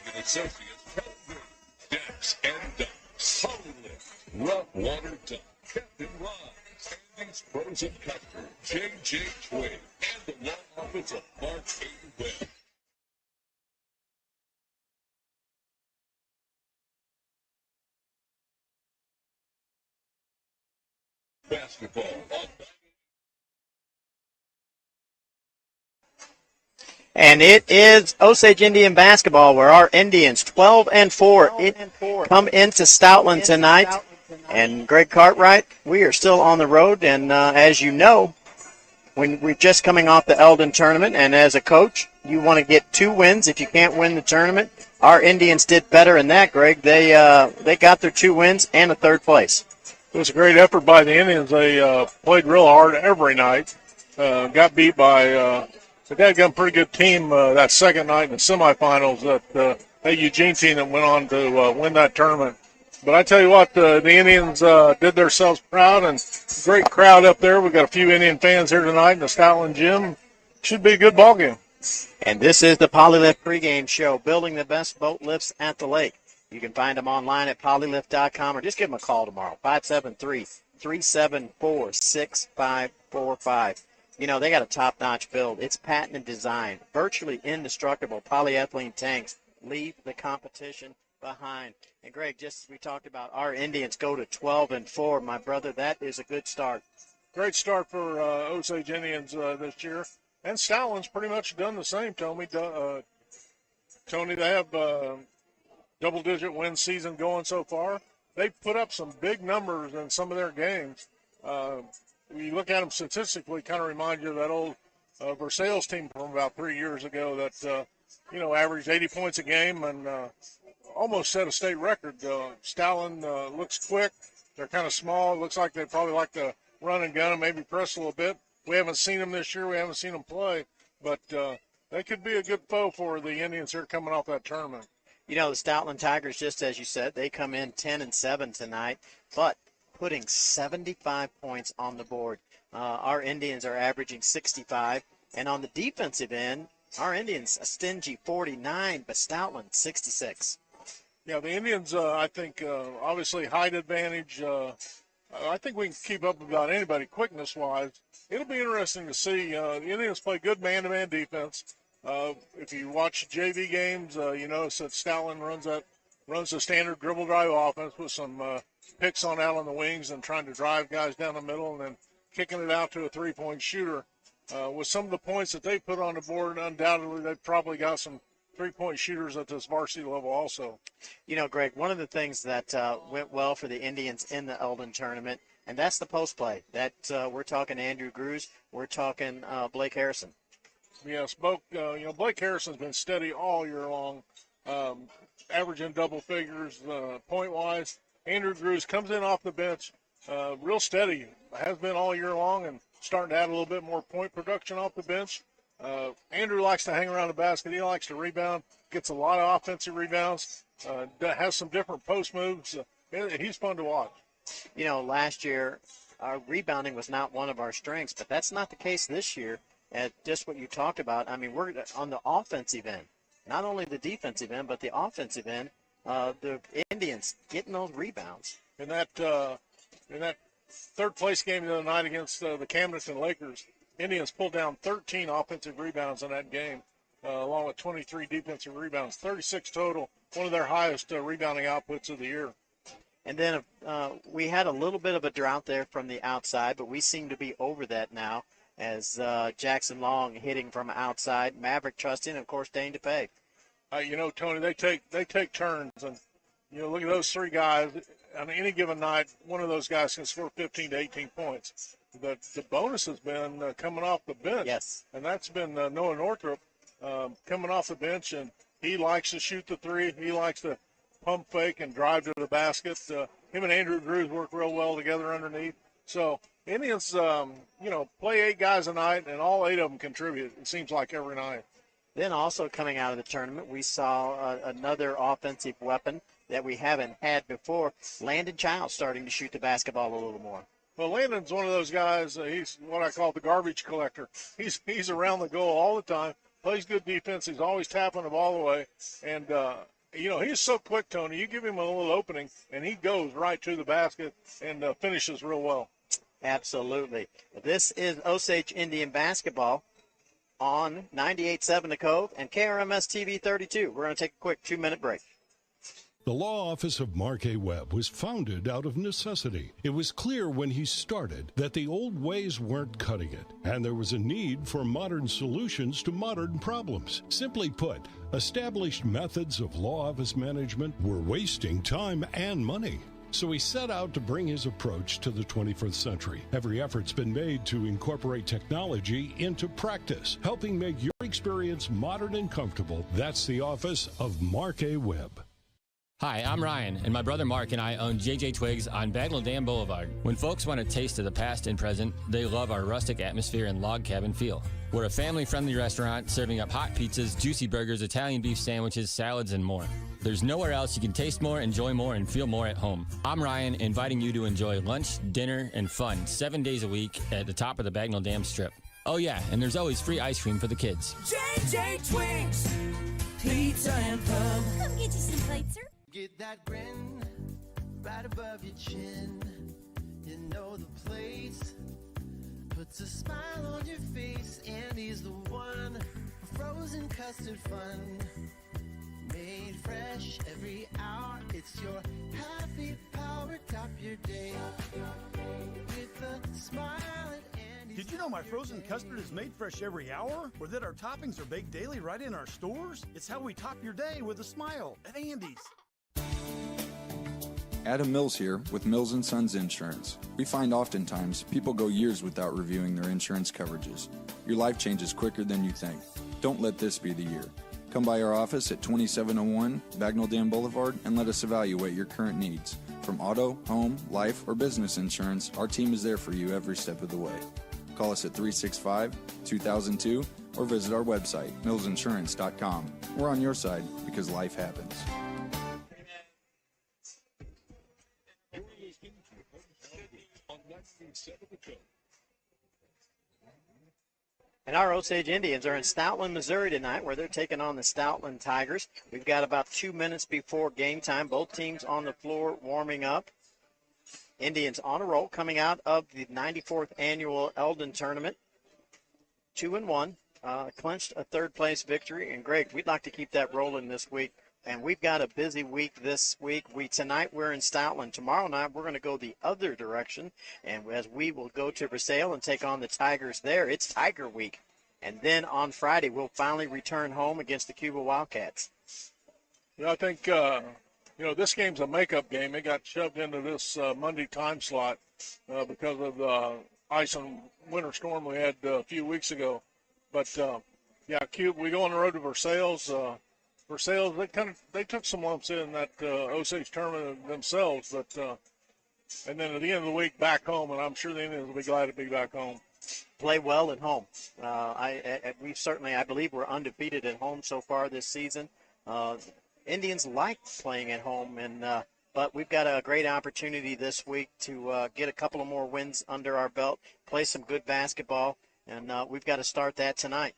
and Associates, Pelgrim, Decks and Ducks, Polylift, Rough Water Duck, Captain Rise, Andy's Frozen Custard, J.J. Twig, and the law office of Mark A. Webb. Basketball on. And it is Osage Indian basketball where our Indians 12-4 come into Stoutland tonight. And Greg Cartwright, we are still on the road. And as you know, when we're just coming off the Eldon tournament, and as a coach, you want to get 2 wins if you can't win the tournament. Our Indians did better in that, Greg. They got their 2 wins and a 3rd place. It was a great effort by the Indians. They played real hard every night. Got beat by the dadgum pretty good team that second night in the semifinals, that Eugene team that went on to win that tournament. But I tell you what, the Indians did themselves proud, and great crowd up there. We've got a few Indian fans here tonight in the Stoutland gym. Should be a good ball game. And this is the Polylift pregame show, building the best boat lifts at the lake. You can find them online at polylift.com or just give them a call tomorrow, 573-374-6545. You know, they got a top-notch build. It's patented design, virtually indestructible polyethylene tanks. Leave the competition behind. And, Greg, just as we talked about, our Indians go to 12-4. My brother, that is a good start. Great start for Osage Indians this year. And Stoutland's pretty much done the same, Tony. Tony, they have double-digit win season going so far. They've put up some big numbers in some of their games. You look at them statistically, kind of remind you of that old Versailles team from about 3 years ago that, averaged 80 points a game and almost set a state record. Stoutland looks quick. They're kind of small. It looks like they probably like to run and gun and maybe press a little bit. We haven't seen them this year. We haven't seen them play. But they could be a good foe for the Indians here coming off that tournament. You know, the Stoutland Tigers, just as you said, they come in 10-7 tonight, but putting 75 points on the board. Our Indians are averaging 65. And on the defensive end, our Indians a stingy 49, but Stoutland 66. Yeah, the Indians, I think, obviously height advantage. I think we can keep up with about anybody quickness-wise. It'll be interesting to see. The Indians play good man-to-man defense. If you watch JV games, you notice that Stoutland runs the standard dribble drive offense with some picks on out on the wings and trying to drive guys down the middle and then kicking it out to a three-point shooter. With some of the points that they put on the board, undoubtedly they've probably got some three-point shooters at this varsity level also. You know, Greg, one of the things that went well for the Indians in the Eldon tournament, and that's the post play. That we're talking Andrew Grews, we're talking Blake Harrison. Yes, Blake Harrison's been steady all year long, averaging double figures point-wise. Andrew Grews comes in off the bench, real steady, has been all year long, and starting to add a little bit more point production off the bench. Andrew likes to hang around the basket. He likes to rebound, gets a lot of offensive rebounds, has some different post moves. He's fun to watch. You know, last year our rebounding was not one of our strengths, but that's not the case this year. At just what you talked about, I mean, we're on the offensive end, not only the defensive end, but the offensive end. The Indians getting those rebounds. In that third place game the other night against the Camdenton Lakers, Indians pulled down 13 offensive rebounds in that game, along with 23 defensive rebounds, 36 total, one of their highest rebounding outputs of the year. And then we had a little bit of a drought there from the outside, but we seem to be over that now as Jackson Long hitting from outside, Maverick Trusting, and, of course, Dane DePay. Tony, they take turns, and, look at those three guys. On any given night, one of those guys can score 15 to 18 points. The bonus has been coming off the bench. Yes. And that's been Noah Northrup coming off the bench, and he likes to shoot the three. He likes to pump fake and drive to the basket. Him and Andrew Grews work real well together underneath. So Indians, play 8 guys a night, and all 8 of them contribute, it seems like, every night. Then also coming out of the tournament, we saw another offensive weapon that we haven't had before, Landon Childs starting to shoot the basketball a little more. Well, Landon's one of those guys, he's what I call the garbage collector. He's around the goal all the time, plays good defense. He's always tapping the ball away. And he's so quick, Tony. You give him a little opening, and he goes right to the basket and finishes real well. Absolutely. This is Osage Indian basketball on 98.7 The Cove and KRMS TV 32. We're going to take a quick 2-minute break. The law office of Mark A. Webb was founded out of necessity. It was clear when he started that the old ways weren't cutting it, and there was a need for modern solutions to modern problems. Simply put, established methods of law office management were wasting time and money. So he set out to bring his approach to the 21st century. Every effort's been made to incorporate technology into practice, helping make your experience modern and comfortable. That's the office of Mark A. Webb. Hi, I'm Ryan, and my brother Mark and I own JJ Twigs on Bagnell Dam Boulevard. When folks want a taste of the past and present, they love our rustic atmosphere and log cabin feel. We're a family-friendly restaurant serving up hot pizzas, juicy burgers, Italian beef sandwiches, salads, and more. There's nowhere else you can taste more, enjoy more, and feel more at home. I'm Ryan, inviting you to enjoy lunch, dinner, and fun 7 days a week at the top of the Bagnell Dam Strip. Oh yeah, and there's always free ice cream for the kids. JJ Twigs, pizza and pub. Come get you some plates, sir. Get that grin right above your chin. You know the place puts a smile on your face, and he's the one for frozen custard fun. Made fresh every hour. It's your happy power. Top your day with a smile at Andy's. Did you know my frozen custard is made fresh every hour? Or that our toppings are baked daily right in our stores? It's how we top your day with a smile at Andy's. Adam Mills here with Mills & Sons Insurance. We find oftentimes people go years without reviewing their insurance coverages. Your life changes quicker than you think. Don't let this be the year. Come by our office at 2701 Bagnell Dam Boulevard and let us evaluate your current needs. From auto, home, life, or business insurance, our team is there for you every step of the way. Call us at 365-2002 or visit our website, millsinsurance.com. We're on your side because life happens. And our Osage Indians are in Stoutland, Missouri tonight, where they're taking on the Stoutland Tigers. We've got about 2 minutes before game time. Both teams on the floor warming up. Indians on a roll coming out of the 94th annual Eldon tournament. 2-1, clinched a third-place victory. And, Greg, we'd like to keep that rolling this week. And we've got a busy week this week. Tonight we're in Stoutland. Tomorrow night we're going to go the other direction, and as we will go to Versailles and take on the Tigers there. It's Tiger Week. And then on Friday we'll finally return home against the Cuba Wildcats. Yeah, I think, this game's a makeup game. It got shoved into this Monday time slot because of the ice and winter storm we had a few weeks ago. But, Cuba, we go on the road to Versailles. Versailles, they took some lumps in that Osage tournament themselves, but and then at the end of the week back home, and I'm sure the Indians will be glad to be back home. Play well at home. I believe we're undefeated at home so far this season. Indians like playing at home, but we've got a great opportunity this week to get a couple of more wins under our belt, play some good basketball, and we've got to start that tonight.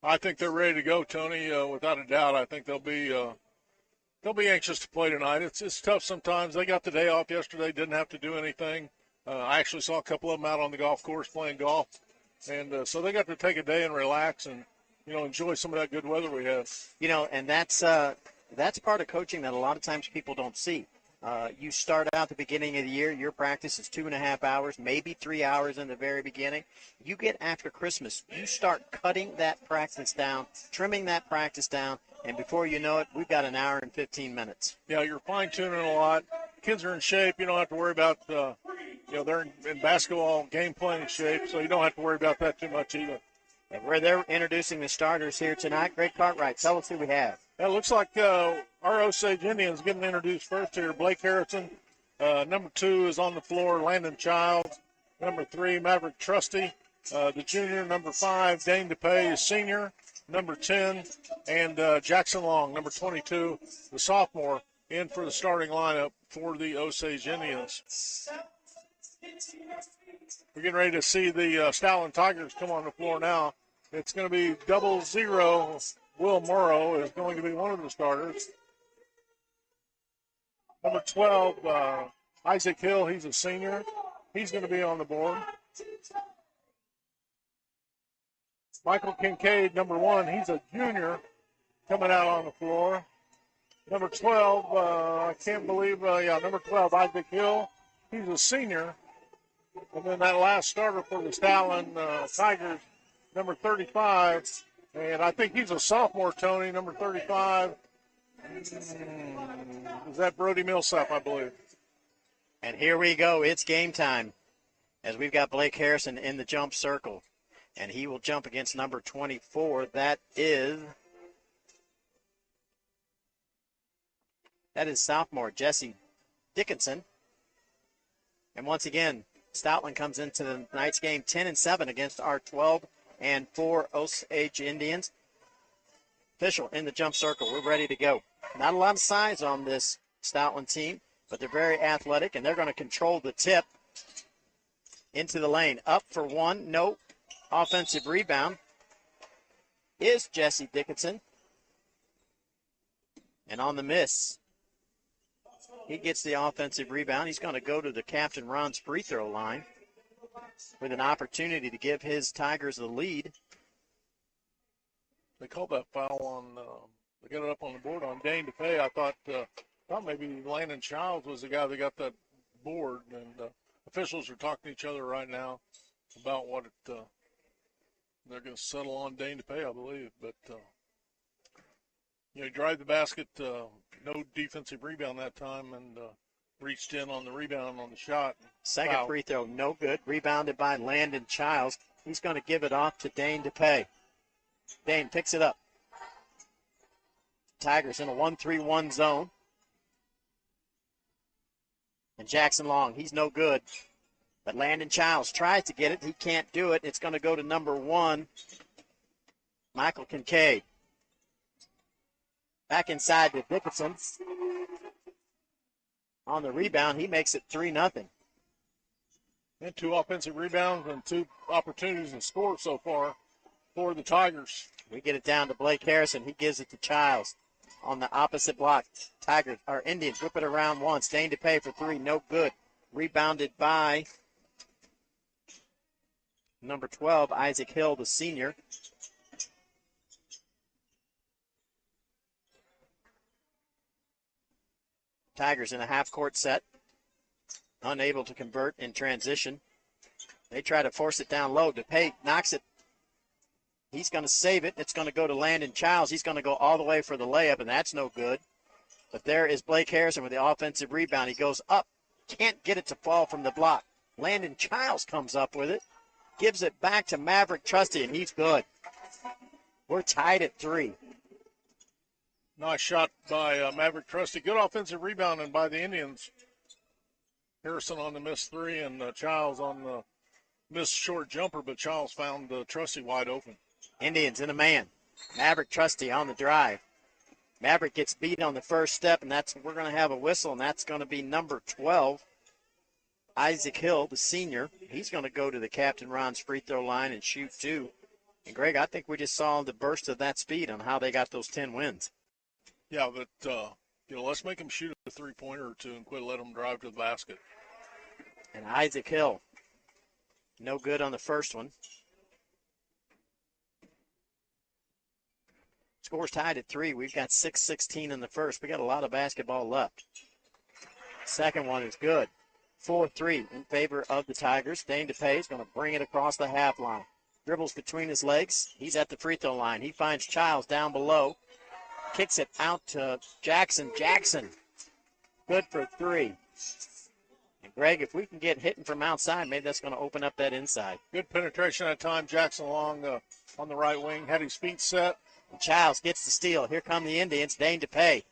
I think they're ready to go, Tony. Without a doubt, I think they'll be anxious to play tonight. It's tough sometimes. They got the day off yesterday, didn't have to do anything. I actually saw a couple of them out on the golf course playing golf, and so they got to take a day and relax and enjoy some of that good weather we have. And that's part of coaching that a lot of times people don't see. You start out the beginning of the year, your practice is 2.5 hours, maybe 3 hours in the very beginning. You get after Christmas, you start cutting that practice down, trimming that practice down, and before you know it, we've got an hour and 15 minutes. Yeah, you're fine-tuning a lot. Kids are in shape. You don't have to worry about, they're in basketball game playing shape, so you don't have to worry about that too much either. And where they're introducing the starters here tonight, Greg Cartwright, tell us who we have. It looks like our Osage Indians getting introduced first here. Blake Harrison, number 2 is on the floor. Landon Childs, number 3, Maverick Trusty, the junior. Number 5, Dane DePay is senior. Number 10, and Jackson Long, number 22, the sophomore, in for the starting lineup for the Osage Indians. We're getting ready to see the Stoutland Tigers come on the floor now. It's going to be 0-0 Will Morrow is going to be one of the starters. Number 12, Isaac Hill, he's a senior. He's going to be on the board. Michael Kincaid, number 1, he's a junior coming out on the floor. Number 12, I can't believe, number 12, Isaac Hill, he's a senior. And then that last starter for the Stoutland Tigers, number 35, and I think he's a sophomore, Tony, number 35. Is that Brody Millsap, I believe? And here we go. It's game time as we've got Blake Harrison in the jump circle. And he will jump against number 24. That is sophomore Jesse Dickinson. And once again, Stoutland comes into the night's game 10-7 against our 12-4 Osage Indians. Official in the jump circle. We're ready to go. Not a lot of size on this Stoutland team, but they're very athletic, and they're going to control the tip into the lane. Up for one. No offensive rebound is Jesse Dickinson. And on the miss, he gets the offensive rebound. He's going to go to the Captain Ron's free throw line with an opportunity to give his Tigers the lead. They called that foul on, they got it up on the board on Dane DeFay. I thought maybe Landon Childs was the guy that got that board. And officials are talking to each other right now about what they're going to settle on Dane DeFay, I believe. But, drive the basket, no defensive rebound that time, and reached in on the rebound on the shot. Second Foul. free throw, no good. Rebounded by Landon Childs. He's going to give it off to Dane DePay. Dane picks it up. Tigers in a 1-3-1 zone. And Jackson Long, he's no good. But Landon Childs tries to get it. He can't do it. It's going to go to number 1, Michael Kincaid. Back inside to Dickinson. On the rebound, he makes it 3-0. And 2 offensive rebounds and 2 opportunities to score so far for the Tigers. We get it down to Blake Harrison. He gives it to Childs on the opposite block. Tigers, or Indians, whip it around once. Dane DePay for 3, no good. Rebounded by number 12, Isaac Hill, the senior. Tigers in a half-court set. Unable to convert in transition. They try to force it down low. DePay knocks it. He's going to save it. It's going to go to Landon Childs. He's going to go all the way for the layup, and that's no good. But there is Blake Harrison with the offensive rebound. He goes up. Can't get it to fall from the block. Landon Childs comes up with it. Gives it back to Maverick Trusty, and he's good. We're tied at 3. Nice shot by Maverick Trusty. Good offensive rebounding by the Indians. Harrison on the missed 3 and Childs on the missed short jumper, but Childs found Trusty wide open. Indians in a man. Maverick Trusty on the drive. Maverick gets beat on the first step, and we're going to have a whistle, and that's going to be number 12, Isaac Hill, the senior. He's going to go to the Captain Ron's free throw line and shoot 2. And, Greg, I think we just saw the burst of that speed on how they got those 10 wins. Yeah, but, let's make them shoot a 3-pointer or 2 and quit letting them drive to the basket. And Isaac Hill, no good on the first one. Score's tied at 3. We've got 6:16 in the first. We got a lot of basketball left. Second one is good. 4-3 in favor of the Tigers. Dane DePay is going to bring it across the half line. Dribbles between his legs. He's at the free throw line. He finds Childs down below. Kicks it out to Jackson. Jackson, good for 3. And, Greg, if we can get hitting from outside, maybe that's going to open up that inside. Good penetration at time. Jackson Long on the right wing. Had his feet set. And Childs gets the steal. Here come the Indians. Dane DePay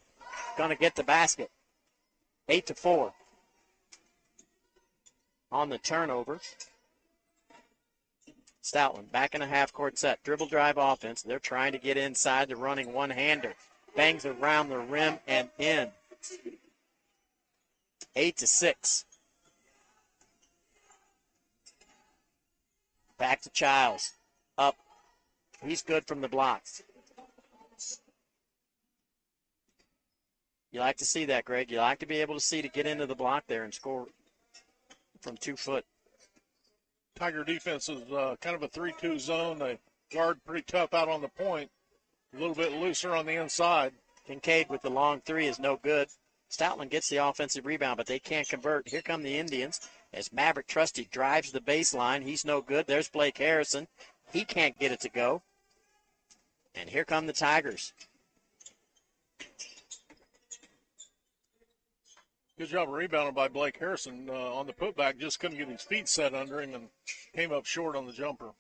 going to get the basket. 8-4 on the turnover. Stoutland back in a half-court set. Dribble drive offense. They're trying to get inside. They're running one-hander. Bangs around the rim and in. 8-6. Back to Childs. Up. He's good from the blocks. You like to see that, Greg. You like to be able to see to get into the block there and score from 2 foot. Tiger defense is kind of a 3-2 zone. They guard pretty tough out on the point, a little bit looser on the inside. Kincaid with the long three is no good. Stoutland gets the offensive rebound, but they can't convert. Here come the Indians as Maverick Trusty drives the baseline. He's no good. There's Blake Harrison. He can't get it to go. And here come the Tigers. Good job of rebounding by Blake Harrison on the putback. Just couldn't get his feet set under him and came up short on the jumper.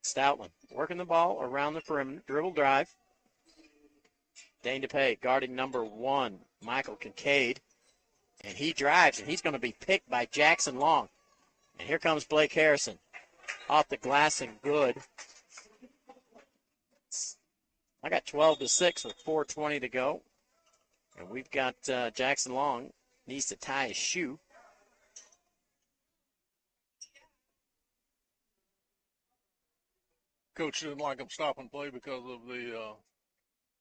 Stoutland working the ball around the perimeter. Dribble drive. Dane DePay guarding number 1, Michael Kincaid. And he drives, and he's going to be picked by Jackson Long. And here comes Blake Harrison. Off the glass and good. I got 12-6 with 4:20 to go. And we've got Jackson Long needs to tie his shoe. Coach didn't like him stopping play because of the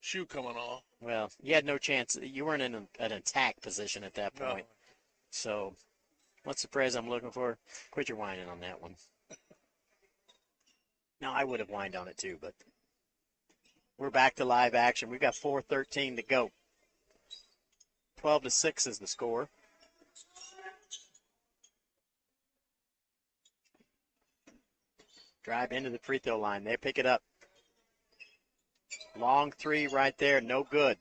shoe coming off. Well, you had no chance. You weren't in an attack position at that point. No. So what's the phrase I'm looking for? Quit your whining on that one. No, I would have whined on it too, but we're back to live action. We've got 4:13 to go. 12-6 is the score. Drive into the free throw line. They pick it up. Long three right there. No good.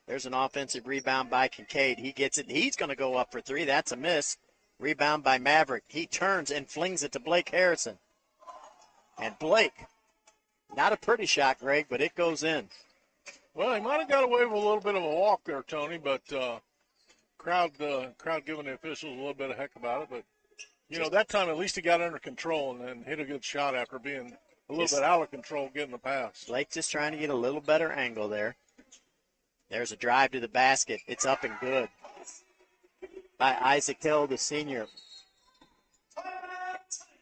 There's an offensive rebound by Kincaid. He gets it. He's going to go up for 3. That's a miss. Rebound by Maverick. He turns and flings it to Blake Harrison. And Blake, not a pretty shot, Greg, but it goes in. Well, he might have got away with a little bit of a walk there, Tony, but crowd giving the officials a little bit of heck about it. But, that time at least he got under control and then hit a good shot after being a little bit out of control getting the pass. Blake just trying to get a little better angle there. There's a drive to the basket. It's up and good by Isaac Hill, the senior.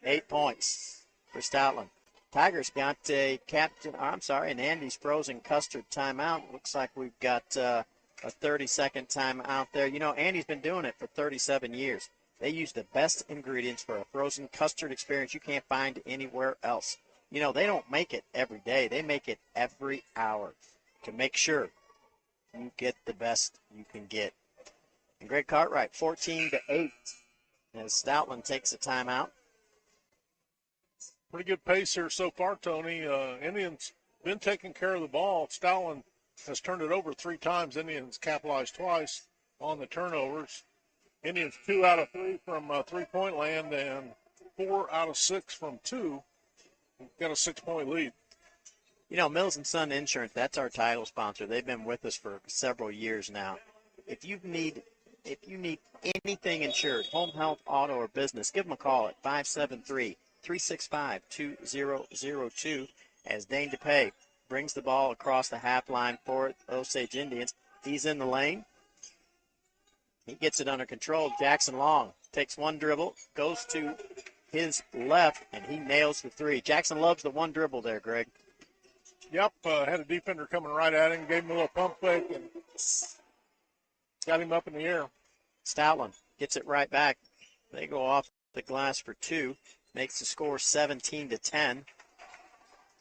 8 points for Stoutland. Tigers got an Andy's frozen custard timeout. Looks like we've got a 30-second timeout there. Andy's been doing it for 37 years. They use the best ingredients for a frozen custard experience you can't find anywhere else. They don't make it every day. They make it every hour to make sure you get the best you can get. And Greg Cartwright, 14-8, as Stoutland takes a timeout. Pretty good pace here so far, Tony. Indians been taking care of the ball. Stoutland has turned it over 3 times. Indians capitalized twice on the turnovers. Indians 2 out of 3 from three-point land and 4 out of 6 from 2. Got a 6-point lead. Mills and Son Insurance, that's our title sponsor. They've been with us for several years now. If you need anything insured, home, health, auto, or business, give them a call at 573-365-2002 as Dane DePay brings the ball across the half line for Osage Indians. He's in the lane. He gets it under control. Jackson Long takes one dribble, goes to his left, and he nails the 3. Jackson loves the one dribble there, Greg. Yep, had a defender coming right at him, gave him a little pump fake, and got him up in the air. Stoutland gets it right back. They go off the glass for 2, makes the score 17-10.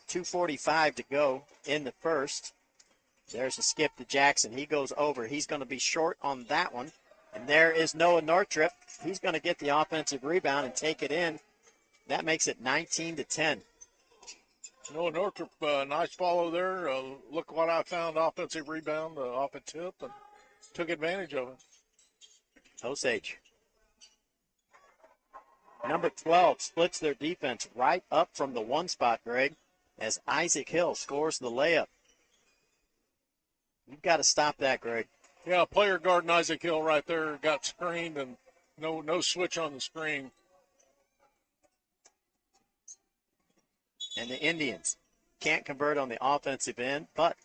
2:45 to go in the first. There's a skip to Jackson. He goes over. He's going to be short on that one. And there is Noah Northrop. He's going to get the offensive rebound and take it in. That makes it 19-10. Noah Northrop, nice follow there. Look what I found, offensive rebound off a tip, and took advantage of it. Osage. Number 12 splits their defense right up from the 1 spot, Greg, as Isaac Hill scores the layup. You've got to stop that, Greg. Yeah, player guarding Isaac Hill right there, got screened, and no switch on the screen. And the Indians can't convert on the offensive end, but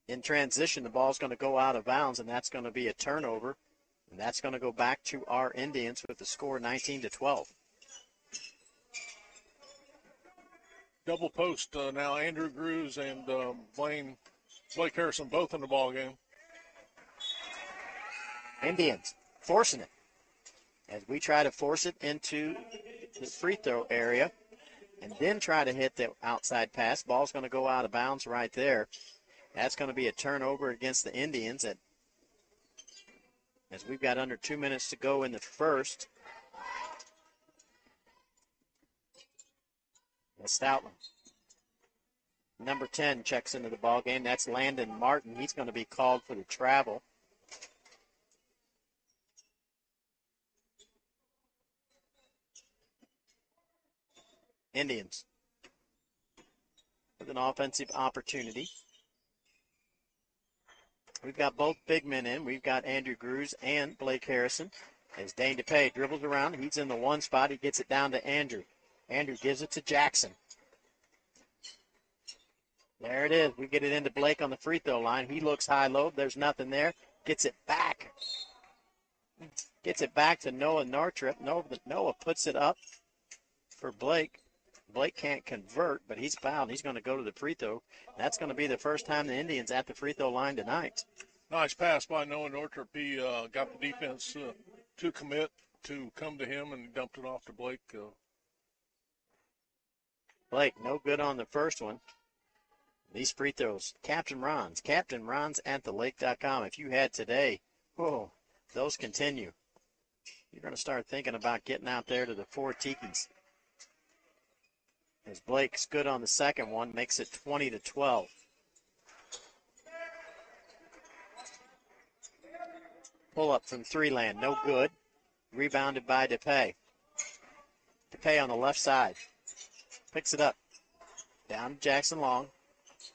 in transition, the ball's going to go out of bounds, and that's going to be a turnover. And that's going to go back to our Indians with the score 19-12. Double post now, Andrew Grews and Blaine Blake Harrison both in the ball game. Indians forcing it as we try to force it into the free throw area and then try to hit the outside pass. Ball's going to go out of bounds right there. That's going to be a turnover against the Indians as we've got under 2 minutes to go in the first. And Stoutland. Number 10 checks into the ball game. That's Landon Martin. He's going to be called for the travel. Indians with an offensive opportunity. We've got both big men in. We've got Andrew Grews and Blake Harrison. As Dane DePay dribbles around, he's in the one spot. He gets it down to Andrew. Andrew gives it to Jackson. There it is. We get it into Blake on the free throw line. He looks high-low. There's nothing there. Gets it back. Gets it back to Noah Northrop. Noah puts it up for Blake. Blake can't convert, but he's fouled. He's going to go to the free throw. That's going to be the first time the Indians at the free throw line tonight. Nice pass by Noah Northrop. He got the defense to commit to come to him and dumped it off to Blake. Blake, no good on the first one. These free throws. Captain Ron's at thelake.com. If you had today, whoa, those continue. You're going to start thinking about getting out there to the four Tikis. As Blake's good on the second one, makes it 20-12. Pull up from three land, no good. Rebounded by DePay. DePay on the left side. Picks it up. Down to Jackson Long.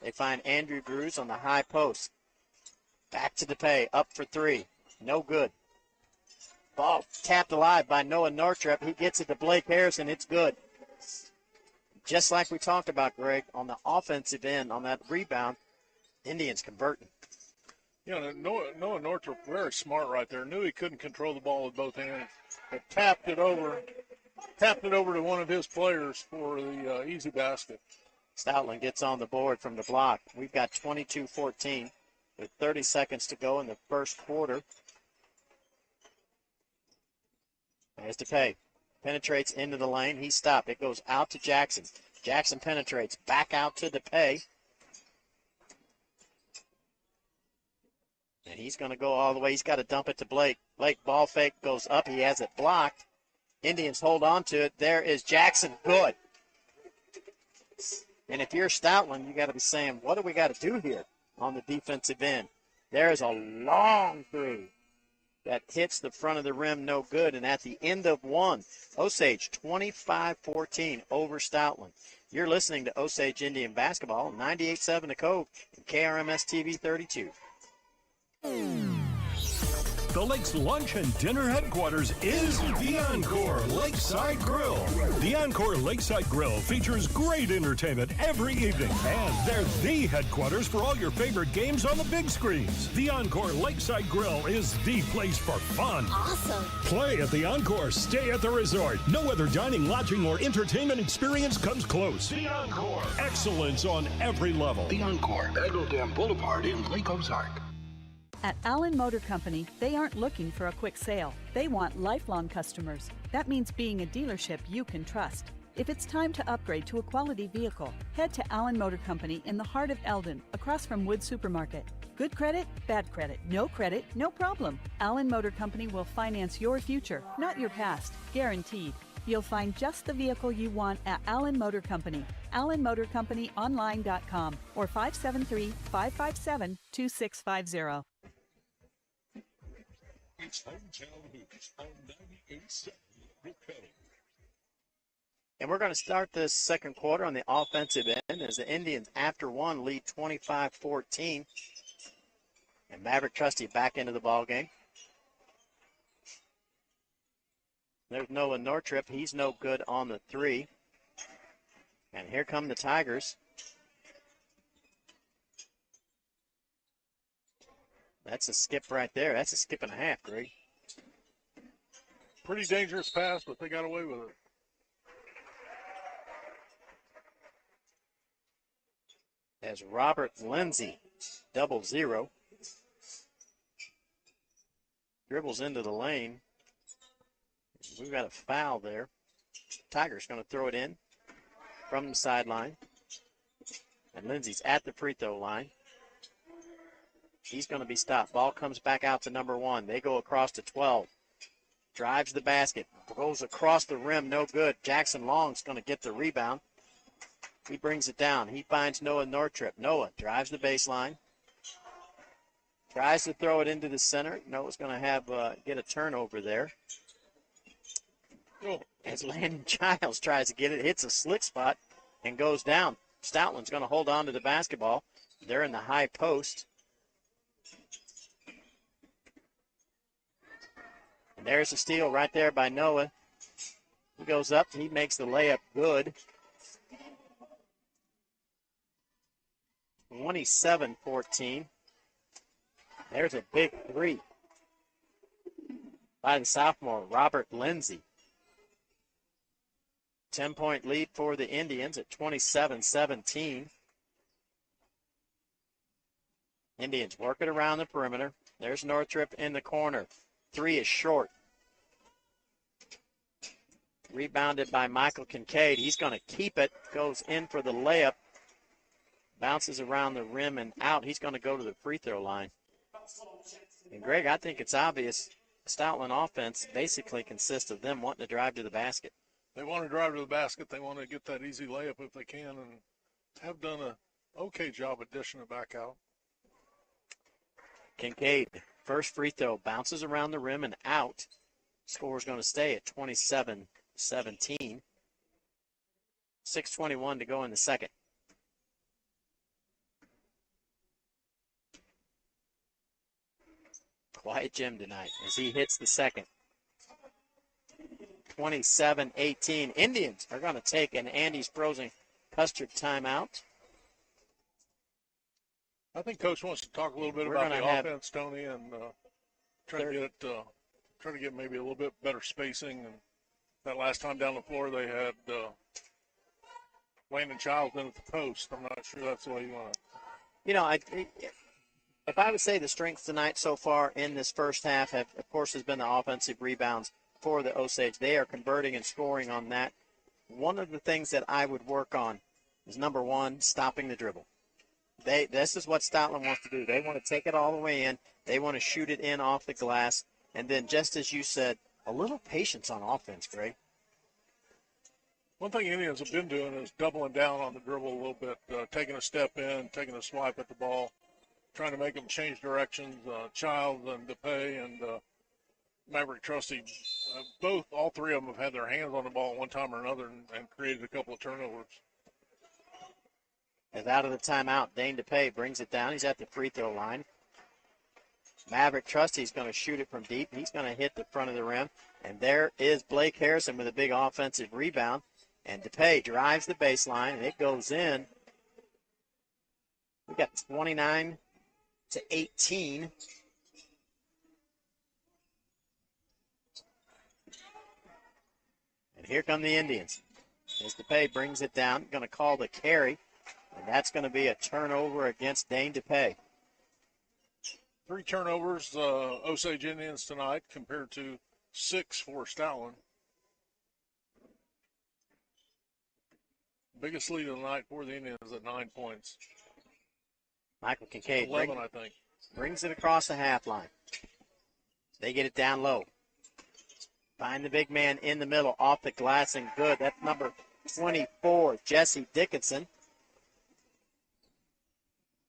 They find Andrew Grews on the high post. Back to DePay, up for three. No good. Ball tapped alive by Noah Northrop. He gets it to Blake Harrison. It's good. Just like we talked about, Greg, on the offensive end, on that rebound, Indians converting. Yeah, Noah Northrop, very smart right there. Knew he couldn't control the ball with both hands, but tapped it over to one of his players for the easy basket. Stoutland gets on the board from the block. We've got 22-14 with 30 seconds to go in the first quarter. There's DePay. Penetrates into the lane. He stopped. It goes out to Jackson. Jackson penetrates back out to DePay. And he's going to go all the way. He's got to dump it to Blake. Blake ball fake goes up. He has it blocked. Indians hold on to it. There is Jackson. Good. And if you're Stoutland, you got to be saying, what do we got to do here on the defensive end? There is a long three that hits the front of the rim, no good. And at the end of one, Osage 25-14 over Stoutland. You're listening to Osage Indian Basketball, 98.7 The Cove, and KRMS TV 32. The Lake's lunch and dinner headquarters is the Encore Lakeside Grill. The Encore Lakeside Grill features great entertainment every evening, and they're the headquarters for all your favorite games on the big screens. The Encore Lakeside Grill is the place for fun. Awesome. Play at the Encore, stay at the resort. No other dining, lodging, or entertainment experience comes close. The Encore. Excellence on every level. The Encore, Eagle Dam Boulevard in Lake Ozark. At Allen Motor Company, they aren't looking for a quick sale. They want lifelong customers. That means being a dealership you can trust. If it's time to upgrade to a quality vehicle, head to Allen Motor Company in the heart of Eldon, across from Wood Supermarket. Good credit, bad credit, no problem. Allen Motor Company will finance your future, not your past, guaranteed. You'll find just the vehicle you want at Allen Motor Company. AllenMotorCompanyOnline.com or 573-557-2650. It's Hometown Hoops on 98.7 The Cove. And we're going to start this second quarter on the offensive end as the Indians, after one, lead 25-14. And Maverick Trusty back into the ball game. There's Noah Northrop. He's no good on the three. And here come the Tigers. That's a skip right there. That's a skip and a half, Greg. Pretty dangerous pass, but they got away with it. As Robert Lindsay 0. Dribbles into the lane. We've got a foul there. Tiger's going to throw it in from the sideline. And Lindsey's at the free throw line. He's going to be stopped. Ball comes back out to number 1. They go across to 12. Drives the basket. Goes across the rim. No good. Jackson Long's going to get the rebound. He brings it down. He finds Noah Nortrip. Noah drives the baseline. Tries to throw it into the center. Noah's going to have get a turnover there. As Landon Childs tries to get it, hits a slick spot and goes down. Stoutland's going to hold on to the basketball. They're in the high post. And there's a steal right there by Noah. He goes up. He makes the layup good. 27-14. There's a big three by the sophomore, Robert Lindsey. 10-point lead for the Indians at 27-17. Indians work it around the perimeter. There's Northrop in the corner. Three is short. Rebounded by Michael Kincaid. He's going to keep it. Goes in for the layup. Bounces around the rim and out. He's going to go to the free throw line. And, Greg, I think it's obvious the Stoutland offense basically consists of them wanting to drive to the basket. They want to drive to the basket. They want to get that easy layup if they can, and have done a okay job of dishing it back out. Kincaid, first free throw, bounces around the rim and out. Score's going to stay at 27-17. 6:21 to go in the second. Quiet Jim tonight as he hits the second. 27-18. Indians are going to take an Andy's Frozen Custard timeout. I think Coach wants to talk a little bit about the offense, Tony, and try to get maybe a little bit better spacing. And that last time down the floor, they had Landon Childs in at the post. I'm not sure that's the way you want to. You know, if I would say the strength tonight so far in this first half, of course, has been the offensive rebounds for the Osage. They are converting and scoring on that. One of the things that I would work on is, number one, stopping the dribble. This is what Stoutland wants to do. They want to take it all the way in. They want to shoot it in off the glass. And then, just as you said, a little patience on offense, Greg. One thing Indians have been doing is doubling down on the dribble a little bit, taking a step in, taking a swipe at the ball, trying to make them change directions. Childs and DePay and Maverick Trusty, all three of them have had their hands on the ball at one time or another and created a couple of turnovers. As out of the timeout, Dane DePay brings it down. He's at the free throw line. Maverick Trusty's going to shoot it from deep. He's going to hit the front of the rim. And there is Blake Harrison with a big offensive rebound. And DePay drives the baseline, and it goes in. We got 29-18. And here come the Indians. As DePay brings it down, going to call the carry. And that's going to be a turnover against Dane DePay. 3 turnovers, Osage Indians tonight, compared to 6 for Stoutland. Biggest lead of the night for the Indians at 9 points. Michael Kincaid 11, I think. Brings it across the half line. They get it down low. Find the big man in the middle, off the glass and good. That's number 24, Jesse Dickinson.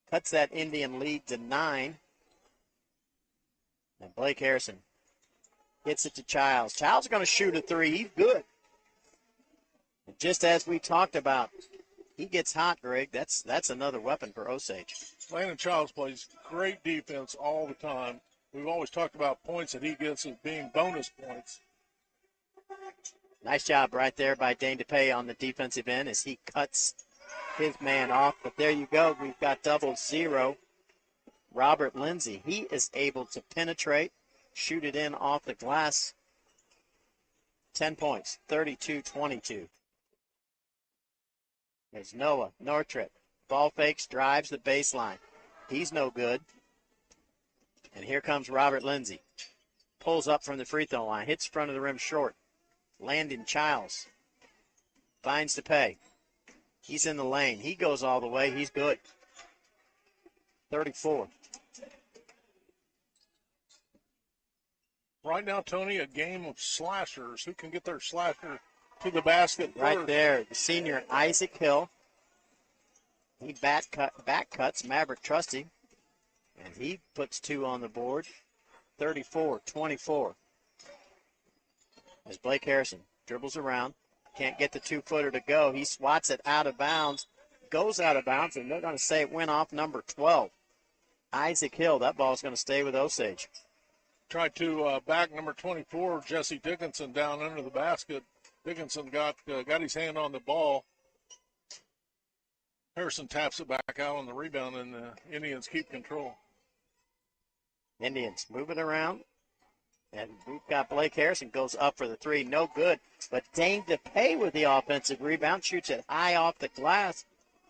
Cuts that Indian lead to 9. And Blake Harrison gets it to Childs. Childs is going to shoot a 3. He's good. And just as we talked about, he gets hot, Greg. That's another weapon for Osage. Landon Childs plays great defense all the time. We've always talked about points that he gets as being bonus points. Nice job right there by Dane DePay on the defensive end as he cuts his man off. But there you go. We've got 0. Robert Lindsey. He is able to penetrate, shoot it in off the glass. 10 points, 32-22. There's Noah Nortrip. Ball fakes, drives the baseline. He's no good. And here comes Robert Lindsay. Pulls up from the free throw line. Hits front of the rim short. Landon Childs finds to pay. He's in the lane. He goes all the way. He's good. 34. Right now, Tony, a game of slashers. Who can get their slasher to the basket Right first? there, the senior Isaac Hill. He back cuts Maverick Trusty, and he puts 2 on the board. 34-24. As Blake Harrison dribbles around, can't get the 2-footer to go. He swats it out of bounds, goes out of bounds, and they're going to say it went off number 12. Isaac Hill, that ball's going to stay with Osage. Tried to back number 24, Jesse Dickinson, down under the basket. Dickinson got his hand on the ball. Harrison taps it back out on the rebound, and the Indians keep control. Indians moving around. And we've got Blake Harrison goes up for the 3. No good. But Dane DePay with the offensive rebound. Shoots it high off the glass.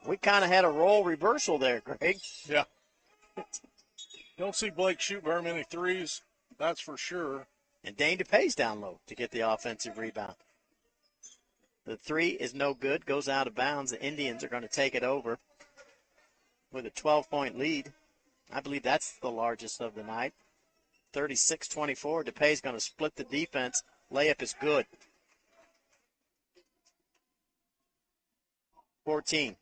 We kind of had a role reversal there, Greg. Yeah. Don't see Blake shoot very many threes. That's for sure. And Dane DePay's down low to get the offensive rebound. The 3 is no good. Goes out of bounds. The Indians are going to take it over with a 12-point lead. I believe that's the largest of the night. 36-24. DePay's going to split the defense. Layup is good. 14.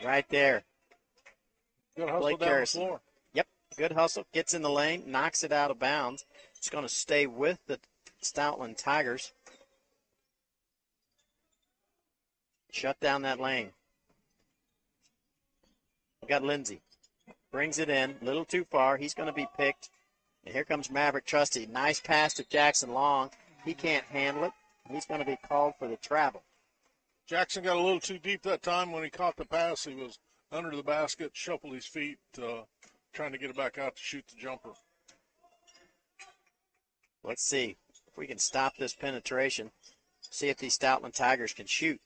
Right there. Good hustle Blake down Harrison. the floor. Yep, good hustle. Gets in the lane, knocks it out of bounds. It's going to stay with the Stoutland Tigers. Shut down that lane. We got Lindsay. Brings it in, a little too far. He's going to be picked. And here comes Maverick Trusty. Nice pass to Jackson Long. He can't handle it. He's going to be called for the travel. Jackson got a little too deep that time when he caught the pass. He was under the basket, shuffled his feet, trying to get it back out to shoot the jumper. Let's see if we can stop this penetration. See if these Stoutland Tigers can shoot.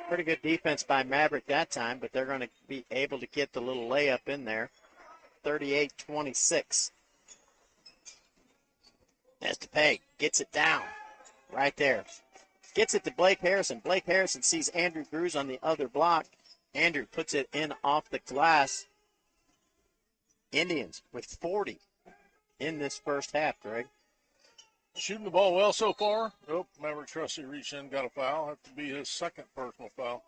Pretty good defense by Maverick that time, but they're going to be able to get the little layup in there. 38-26. As DePay gets it down right there. Gets it to Blake Harrison. Blake Harrison sees Andrew Cruz on the other block. Andrew puts it in off the glass. Indians with 40 in this first half, Greg. Shooting the ball well so far. Oh, Maverick Trusty reached in, got a foul. Have to be his second personal foul.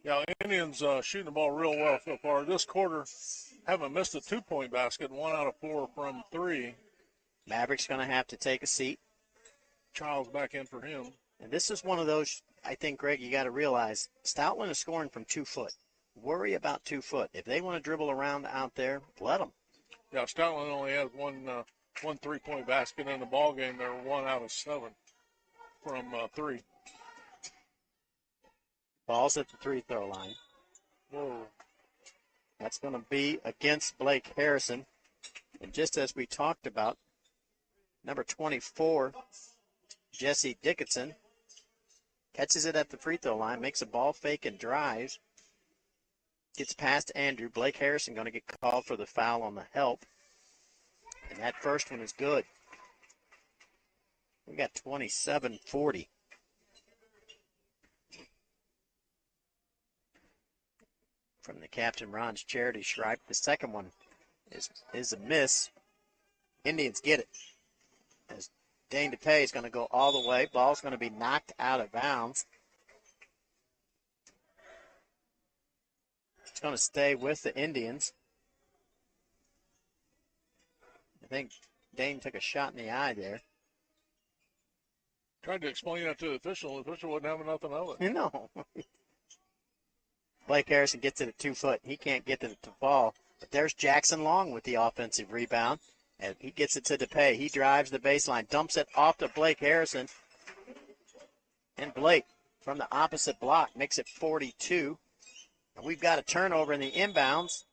Yeah, Indians shooting the ball real well so far. This quarter haven't missed a 2-point basket, 1 out of 4 from 3. Maverick's going to have to take a seat. Child's back in for him. And this is one of those, I think, Greg, you got to realize, Stoutland is scoring from 2 foot. Worry about 2 foot. If they want to dribble around out there, let them. Yeah, Stoutland only has one 3-point basket in the ball game. They're 1 out of 7 from 3. Ball's at the 3-throw line. Whoa. That's going to be against Blake Harrison. And just as we talked about, number 24, Jesse Dickinson, catches it at the free throw line, makes a ball fake and drives. Gets past Andrew. Blake Harrison going to get called for the foul on the help. And that first one is good. We got 27-40. From the Captain Ron's charity stripe. The second one is a miss. Indians get it. As Dane DePay is going to go all the way. Ball's going to be knocked out of bounds. It's going to stay with the Indians. I think Dane took a shot in the eye there. Tried to explain that to the official. The official wasn't having nothing of it. You know. Blake Harrison gets it at 2 foot. He can't get it to fall. But there's Jackson Long with the offensive rebound. And he gets it to DePay. He drives the baseline, dumps it off to Blake Harrison. And Blake, from the opposite block, makes it 42. And we've got a turnover in the inbounds.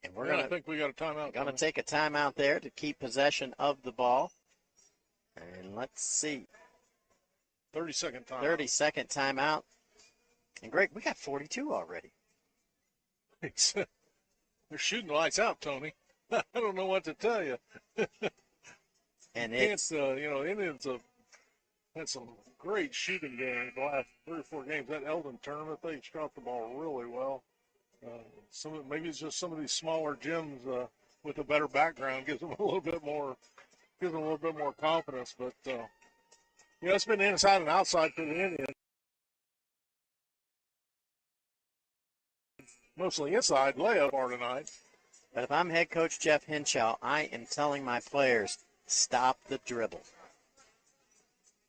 And we're I think we got a timeout. Going to take a timeout there to keep possession of the ball. And let's see. 30-second time. 30-second timeout. And Greg, we got 42 already. They're shooting lights out, Tony. I don't know what to tell you. And Indians have had some great shooting games the last 3 or 4 games. That Eldon tournament, they shot the ball really well. Maybe it's just some of these smaller gyms with a better background gives them a little bit more confidence. But it's been inside and outside for the Indians. Mostly inside layup for tonight. But if I'm head coach Jeff Hinshaw, I am telling my players, stop the dribble.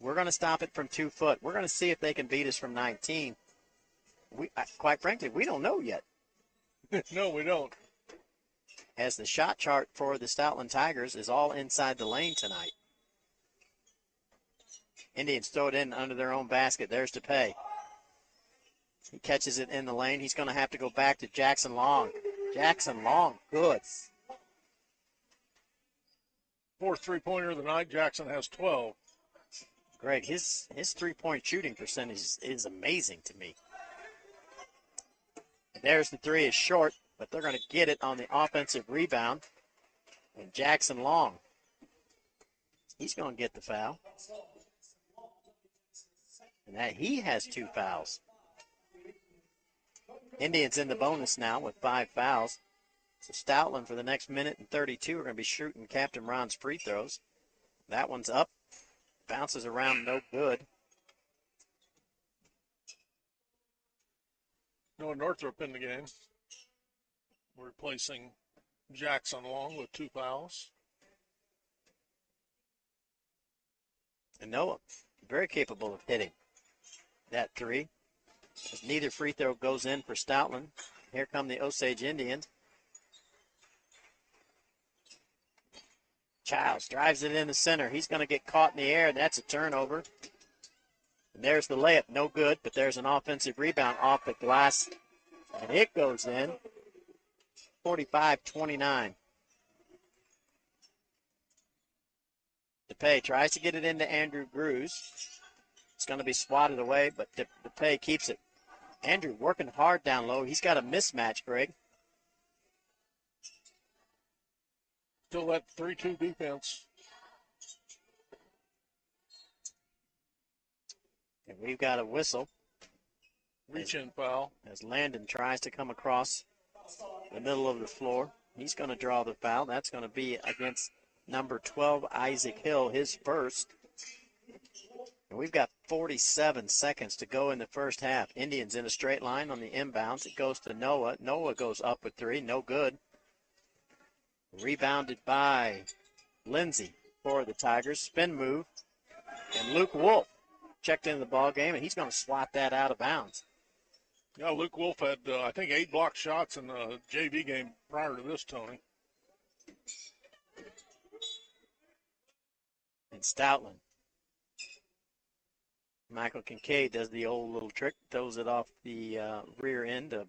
We're going to stop it from 2 foot. We're going to see if they can beat us from 19. Quite frankly, we don't know yet. No, we don't. As the shot chart for the Stoutland Tigers is all inside the lane tonight. Indians throw it in under their own basket. There's DePay. He catches it in the lane. He's going to have to go back to Jackson Long. Jackson Long, good. 4th three-pointer of the night. Jackson has 12. Greg, his three-point shooting percentage is amazing to me. There's the three, is short, but they're going to get it on the offensive rebound. And Jackson Long, he's going to get the foul. And that he has 2 fouls. Indians in the bonus now with 5 fouls. So Stoutland for the next minute and 32 are going to be shooting Captain Ron's free throws. That one's up. Bounces around, no good. Noah Northrup in the game. Replacing Jackson Long with 2 fouls. And Noah, very capable of hitting that three. As neither free throw goes in for Stoutland. Here come the Osage Indians. Childs drives it in the center. He's going to get caught in the air. That's a turnover. And there's the layup. No good, but there's an offensive rebound off the glass. And it goes in. 45-29. DePay tries to get it into Andrew Grews. It's going to be swatted away, but DePay keeps it. Andrew working hard down low. He's got a mismatch, Greg. Still that 3-2 defense. And we've got a whistle. Reach-in foul. As Landon tries to come across the middle of the floor. He's going to draw the foul. That's going to be against number 12, Isaac Hill, his first. And we've got 47 seconds to go in the first half. Indians in a straight line on the inbounds. It goes to Noah. Noah goes up with 3. No good. Rebounded by Lindsey for the Tigers. Spin move. And Luke Wolf checked into the ball game, and he's going to swat that out of bounds. Yeah, Luke Wolf had, I think, 8 blocked shots in the JV game prior to this, Tony. And Stoutland. Michael Kincaid does the old little trick, throws it off the rear end of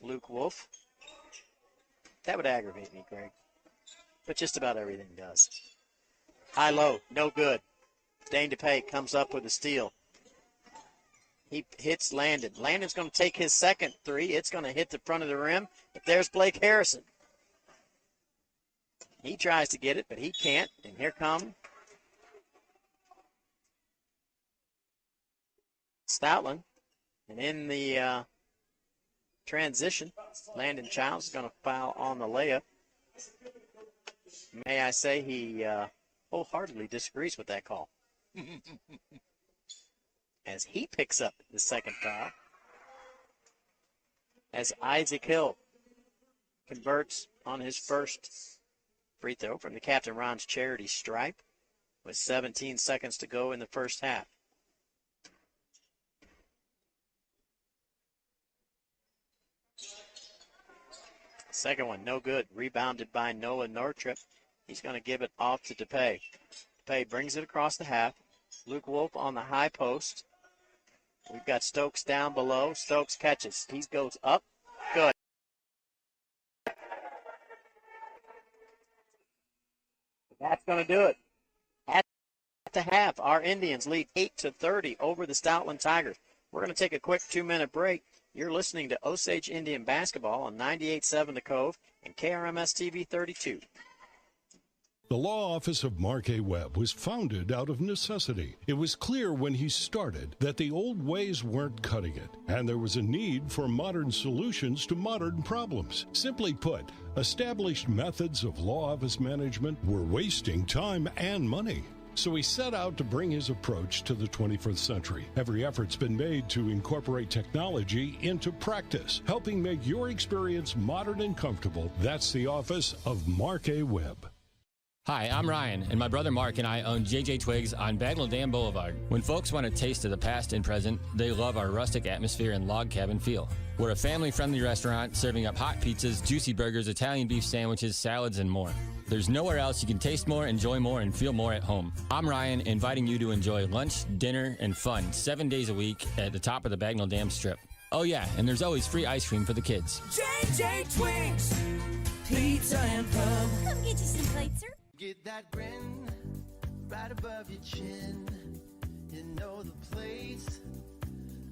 Luke Wolf. That would aggravate me, Greg. But just about everything does. High-low, no good. Dane DePay comes up with a steal. He hits Landon. Landon's going to take his second 3. It's going to hit the front of the rim. But there's Blake Harrison. He tries to get it, but he can't. And here come Stoutland. And in the transition, Landon Childs is going to foul on the layup. May I say he wholeheartedly disagrees with that call. As he picks up the second foul. As Isaac Hill converts on his first free throw from the Captain Ron's charity stripe with 17 seconds to go in the first half. Second one, no good. Rebounded by Noah Northrop. He's going to give it off to DePay. DePay brings it across the half. Luke Wolf on the high post. We've got Stokes down below. Stokes catches. He goes up. Good. That's going to do it. That's to half, our Indians lead 8-30 over the Stoutland Tigers. We're going to take a quick 2-minute break. You're listening to Osage Indian Basketball on 98.7 The Cove and KRMS TV 32. The law office of Mark A. Webb was founded out of necessity. It was clear when he started that the old ways weren't cutting it, and there was a need for modern solutions to modern problems. Simply put, established methods of law office management were wasting time and money. So he set out to bring his approach to the 21st century. Every effort's been made to incorporate technology into practice, helping make your experience modern and comfortable. That's the office of Mark A. Webb. Hi, I'm Ryan, and my brother Mark and I own JJ Twigs on Bagnell Dam Boulevard. When folks want a taste of the past and present, they love our rustic atmosphere and log cabin feel. We're a family-friendly restaurant serving up hot pizzas, juicy burgers, Italian beef sandwiches, salads, and more. There's nowhere else you can taste more, enjoy more, and feel more at home. I'm Ryan, inviting you to enjoy lunch, dinner, and fun 7 days a week at the top of the Bagnell Dam Strip. Oh yeah, and there's always free ice cream for the kids. JJ Twigs, pizza and pub. Come get you some plates, sir. Get that grin right above your chin. You know the place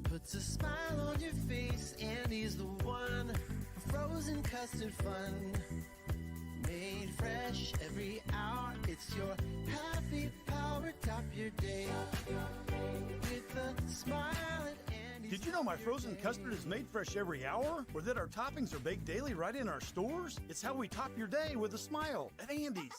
puts a smile on your face, and he's the one for frozen custard fun. Made fresh every hour. It's your happy power. Top your day with a smile at Andy's. Did you know my frozen custard is made fresh every hour? Or that our toppings are baked daily right in our stores? It's how we top your day with a smile at Andy's.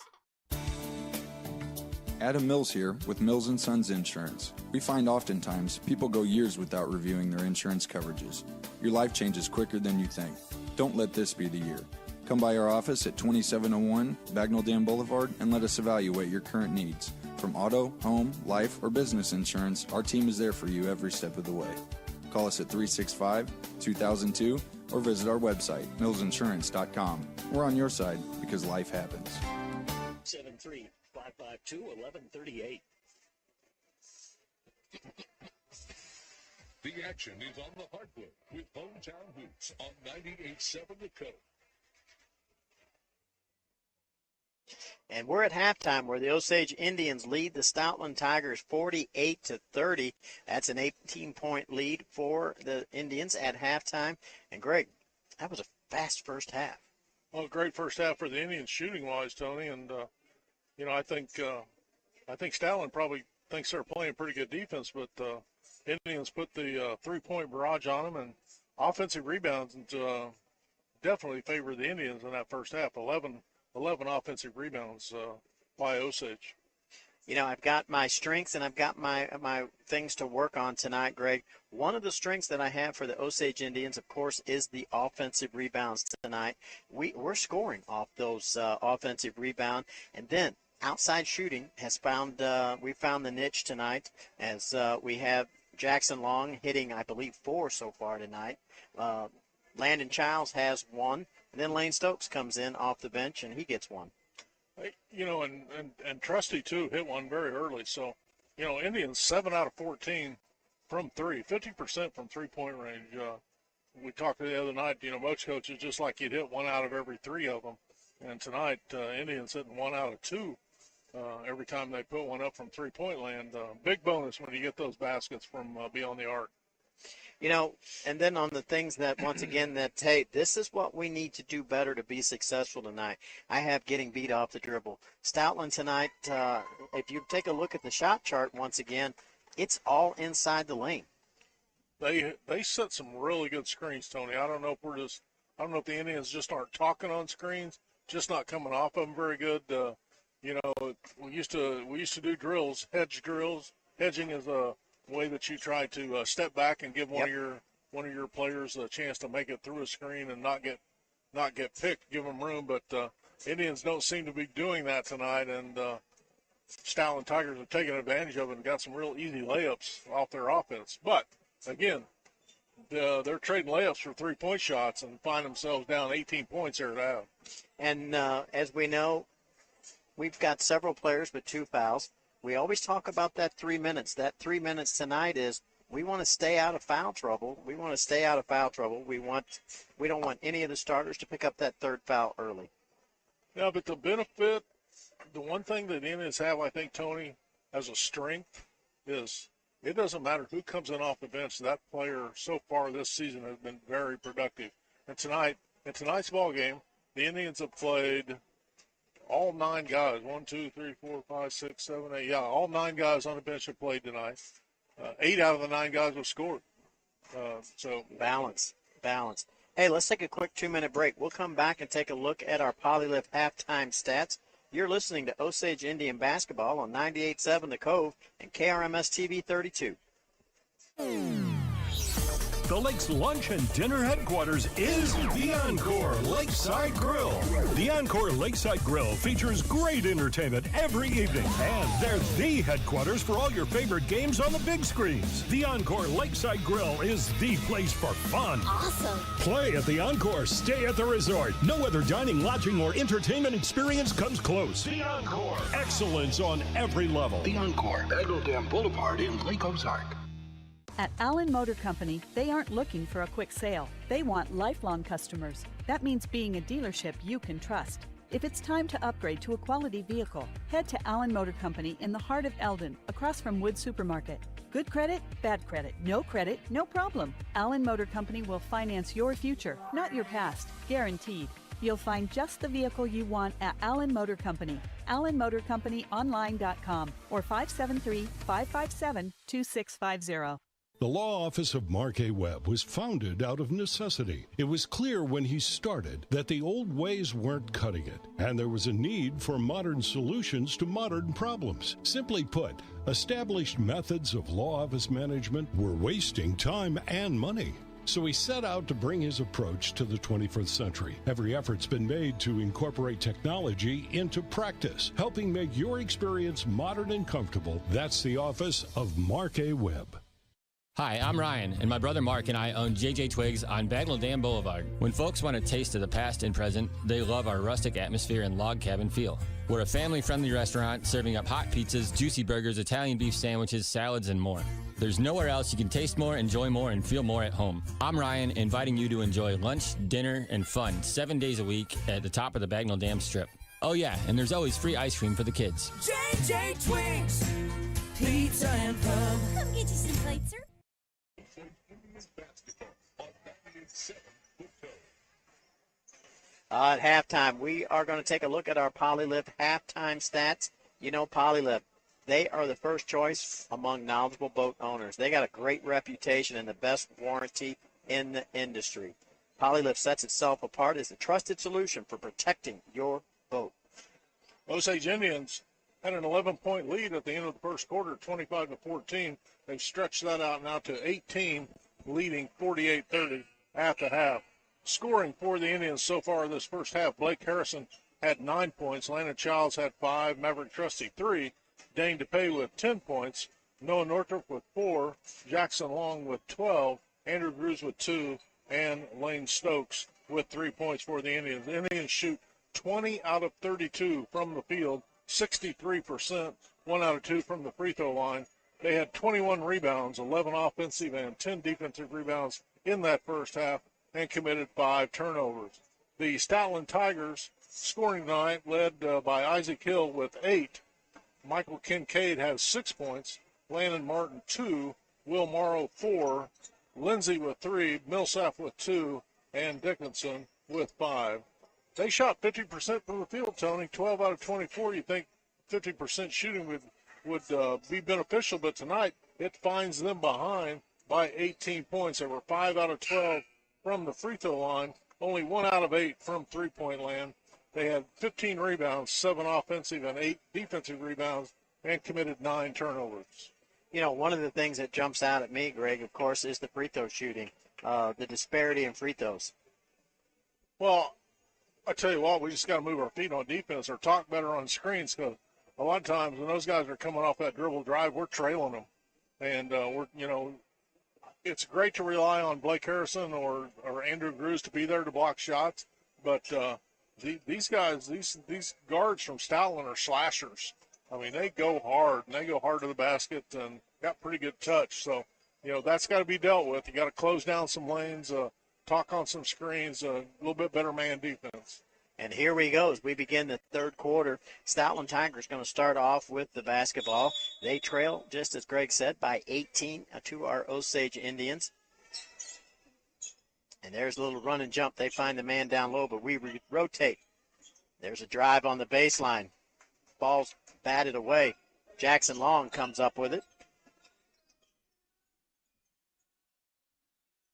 Adam Mills here with Mills & Sons Insurance. We find oftentimes people go years without reviewing their insurance coverages. Your life changes quicker than you think. Don't let this be the year. Come by our office at 2701 Bagnell Dam Boulevard and let us evaluate your current needs. From auto, home, life, or business insurance, our team is there for you every step of the way. Call us at 365-2002 or visit our website, millsinsurance.com. We're on your side because life happens. 73552-1138. The action is on the hardwood with Hometown Hoops on 98.7 The Cove. And we're at halftime where the Osage Indians lead the Stoutland Tigers 48-30. That's an 18-point lead for the Indians at halftime. And Greg, that was a fast first half. Well, great first half for the Indians shooting-wise, Tony. And, I think Stoutland probably thinks they're playing pretty good defense, but Indians put the three-point barrage on them, and offensive rebounds definitely favored the Indians in that first half. 11 offensive rebounds by Osage. I've got my strengths and I've got my things to work on tonight, Greg. One of the strengths that I have for the Osage Indians, of course, is the offensive rebounds tonight. We're scoring off those offensive rebounds. And then outside shooting has we found the niche tonight as we have Jackson Long hitting, I believe, 4 so far tonight. Landon Childs has 1. And then Lane Stokes comes in off the bench, and he gets 1. And Trusty, too, hit one very early. So, Indians 7 out of 14 from 3, 50% from three-point range. We talked the other night, most coaches just like you'd hit 1 out of every 3 of them. And tonight, Indians hitting 1 out of 2 every time they put one up from three-point land. Big bonus when you get those baskets from beyond the arc. And then on the things that, once again, hey, this is what we need to do better to be successful tonight. I have getting beat off the dribble. Stoutland tonight, if you take a look at the shot chart once again, it's all inside the lane. They set some really good screens, Tony. I don't know if the Indians just aren't talking on screens, just not coming off of them very good. We used to do drills, hedge drills. Hedging is a way that you try to step back and give one of your players a chance to make it through a screen and not get picked, give them room. But Indians don't seem to be doing that tonight, and Stoutland Tigers have taken advantage of it and got some real easy layups off their offense. But again, they're trading layups for three-point shots and find themselves down 18 points here at half. And as we know, we've got several players with 2 fouls. We always talk about that 3 minutes. That 3 minutes tonight is we want to stay out of foul trouble. We don't want any of the starters to pick up that 3rd foul early. Yeah, but the one thing that Indians have, I think, Tony, as a strength is it doesn't matter who comes in off the bench. That player so far this season has been very productive. And in tonight's ball game, the Indians have played all 9 guys. 1, 2, 3, 4, 5, 6, 7, 8. Yeah, all 9 guys on the bench have played tonight. 8 out of the 9 guys have scored. So balance. Hey, let's take a quick 2-minute break. We'll come back and take a look at our Polylift halftime stats. You're listening to Osage Indian Basketball on 98.7 The Cove and KRMS TV 32. The Lake's lunch and dinner headquarters is the Encore Lakeside Grill. The Encore Lakeside Grill features great entertainment every evening, and they're the headquarters for all your favorite games on the big screens. The Encore Lakeside Grill is the place for fun. Awesome. Play at the Encore, stay at the resort. No other dining, lodging, or entertainment experience comes close. The Encore. Excellence on every level. The Encore, Eagle Dam Boulevard in Lake Ozark. At Allen Motor Company, they aren't looking for a quick sale. They want lifelong customers. That means being a dealership you can trust. If it's time to upgrade to a quality vehicle, head to Allen Motor Company in the heart of Eldon, across from Wood Supermarket. Good credit, bad credit, no problem. Allen Motor Company will finance your future, not your past, guaranteed. You'll find just the vehicle you want at Allen Motor Company. AllenMotorCompanyOnline.com or 573-557-2650. The law office of Mark A. Webb was founded out of necessity. It was clear when he started that the old ways weren't cutting it, and there was a need for modern solutions to modern problems. Simply put, established methods of law office management were wasting time and money. So he set out to bring his approach to the 21st century. Every effort's been made to incorporate technology into practice, helping make your experience modern and comfortable. That's the office of Mark A. Webb. Hi, I'm Ryan, and my brother Mark and I own JJ Twigs on Bagnell Dam Boulevard. When folks want a taste of the past and present, they love our rustic atmosphere and log cabin feel. We're a family-friendly restaurant serving up hot pizzas, juicy burgers, Italian beef sandwiches, salads, and more. There's nowhere else you can taste more, enjoy more, and feel more at home. I'm Ryan, inviting you to enjoy lunch, dinner, and fun 7 days a week at the top of the Bagnell Dam Strip. Oh yeah, and there's always free ice cream for the kids. JJ Twigs, pizza and pub. Come get you some plates, sir. At halftime, we are going to take a look at our Polylift halftime stats. You know, Polylift, they are the first choice among knowledgeable boat owners. They got a great reputation and the best warranty in the industry. Polylift sets itself apart as a trusted solution for protecting your boat. Osage Indians had an 11-point lead at the end of the first quarter, 25-14. They've stretched that out now to 18, leading 48-30 at the half. Scoring for the Indians so far this first half, Blake Harrison had 9 points, Landon Childs had 5, Maverick Trusty 3, Dane DePay with 10 points, Noah Northrop with 4, Jackson Long with 12, Andrew Grews with 2, and Lane Stokes with 3 points for the Indians. The Indians shoot 20 out of 32 from the field, 63%, 1 out of 2 from the free throw line. They had 21 rebounds, 11 offensive and 10 defensive rebounds in that first half, and committed 5 turnovers. The Stoutland Tigers scoring tonight led by Isaac Hill with 8. Michael Kincaid has 6 points, Landon Martin 2, Will Morrow 4, Lindsey with 3, Millsap with 2, and Dickinson with 5. They shot 50% from the field, Tony. 12 out of 24. You think 50% shooting would be beneficial, but tonight it finds them behind by 18 points. They were 5 out of 12 from the free throw line, only 1 out of 8 from three-point land. They had 15 rebounds, 7 offensive and 8 defensive rebounds, and committed 9 turnovers. You know, one of the things that jumps out at me, Greg, of course, is the free throw shooting, the disparity in free throws. Well, I tell you what, we just got to move our feet on defense or talk better on screens, because a lot of times when those guys are coming off that dribble drive, we're trailing them. And, it's great to rely on Blake Harrison or Andrew Grews to be there to block shots, but these guys, these guards from Stoutland are slashers. I mean, they go hard, and they go hard to the basket and got pretty good touch. So, that's got to be dealt with. You got to close down some lanes, talk on some screens, a little bit better man defense. And here we go as we begin the third quarter. Stoutland Tigers going to start off with the basketball. They trail, just as Greg said, by 18 to our Osage Indians. And there's a little run and jump. They find the man down low, but we rotate. There's a drive on the baseline. Ball's batted away. Jackson Long comes up with it.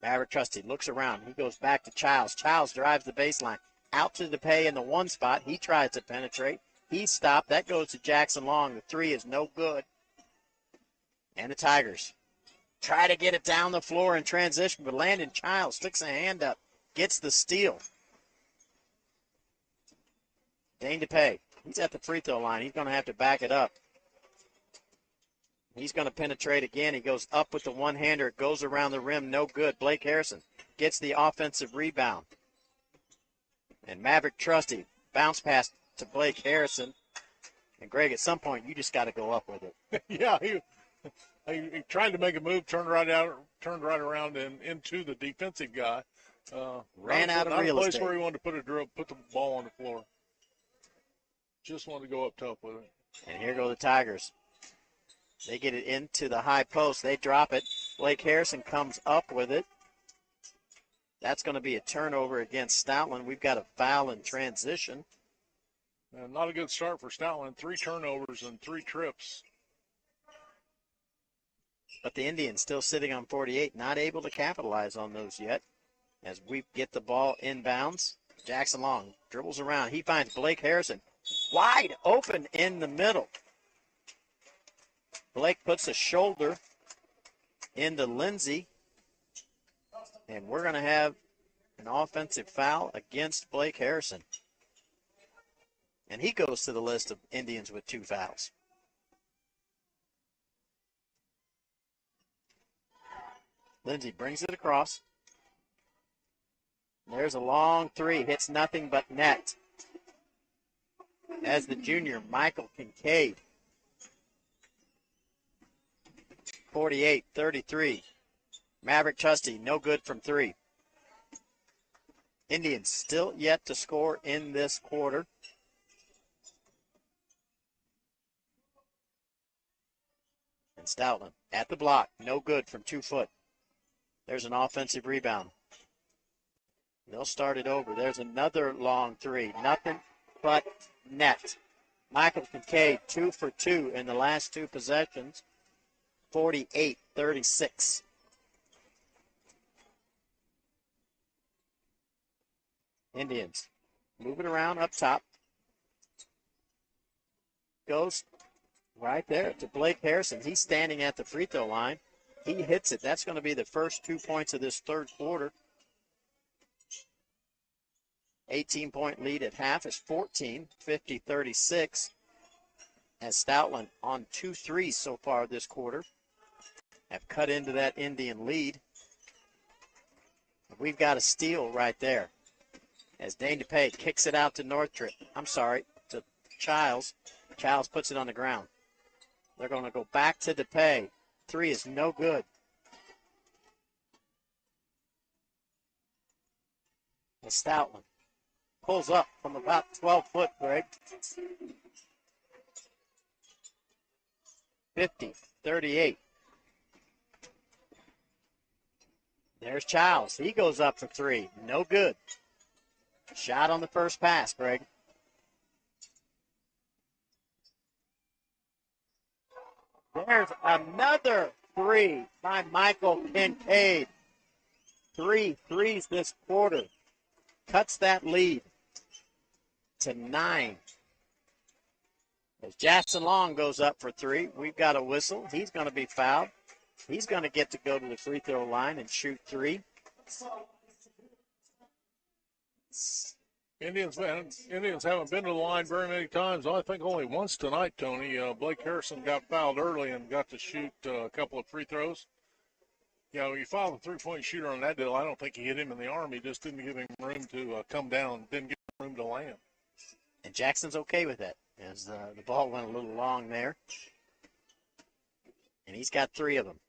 Maverick Trusty looks around. He goes back to Childs. Childs drives the baseline. Out to DePay in the one spot. He tries to penetrate. He's stopped. That goes to Jackson Long. The three is no good. And the Tigers try to get it down the floor in transition, but Landon Childs sticks a hand up, gets the steal. Dane DePay, he's at the free throw line. He's going to have to back it up. He's going to penetrate again. He goes up with the one-hander. It goes around the rim. No good. Blake Harrison gets the offensive rebound. And Maverick Trusty bounce pass to Blake Harrison. And, Greg, at some point, you just got to go up with it. Yeah, he tried to make a move, turned right around and into the defensive guy. Ran out of real estate. Not a place estate. where he wanted to put the ball on the floor. Just wanted to go up top with it. And here go the Tigers. They get it into the high post. They drop it. Blake Harrison comes up with it. That's going to be a turnover against Stoutland. We've got a foul in transition. Not a good start for Stoutland. 3 turnovers and 3 trips. But the Indians still sitting on 48, not able to capitalize on those yet. As we get the ball inbounds, Jackson Long dribbles around. He finds Blake Harrison wide open in the middle. Blake puts a shoulder into Lindsey. And we're going to have an offensive foul against Blake Harrison. And he goes to the list of Indians with 2 fouls. Lindsey brings it across. There's a long 3. Hits nothing but net. As the junior, Michael Kincaid. 48-33. Maverick Trusty, no good from 3. Indians still yet to score in this quarter. And Stoutland at the block, no good from 2 foot. There's an offensive rebound. They'll start it over. There's another long 3. Nothing but net. Michael Kincaid, 2 for 2 in the last 2 possessions. 48-36. Indians move it around up top. Goes right there to Blake Harrison. He's standing at the free throw line. He hits it. That's going to be the first 2 points of this third quarter. 18-point lead at half is 14, 50-36. As Stoutland on 2 threes so far this quarter have cut into that Indian lead. We've got a steal right there. As Dane DePay kicks it out to to Childs. Childs puts it on the ground. They're going to go back to DePay. 3 is no good. And Stoutland pulls up from about 12 foot, Greg. 50-38. There's Childs. He goes up for 3. No good. Shot on the first pass, Greg. There's another 3 by Michael Kincaid. 3 threes this quarter. Cuts that lead to 9. As Jackson Long goes up for 3, we've got a whistle. He's going to be fouled. He's going to get to go to the free throw line and shoot 3. Indians haven't been to the line very many times. I think only once tonight, Tony. Blake Harrison got fouled early and got to shoot a couple of free throws. You fouled a 3-point shooter on that deal. I don't think he hit him in the arm. He just didn't give him room to come down, didn't give him room to land. And Jackson's okay with that, as the ball went a little long there. And he's got 3 of them.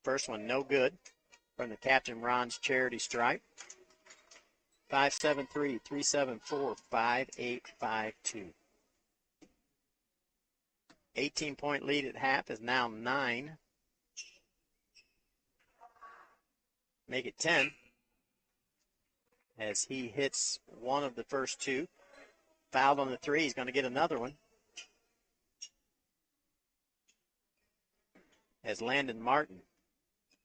First one, no good, from the Captain Ron's charity stripe. 573-374-5852. 18-point lead at half is now 9. Make it 10 as he hits one of the first two. Fouled on the three. He's going to get another one. As Landon Martin,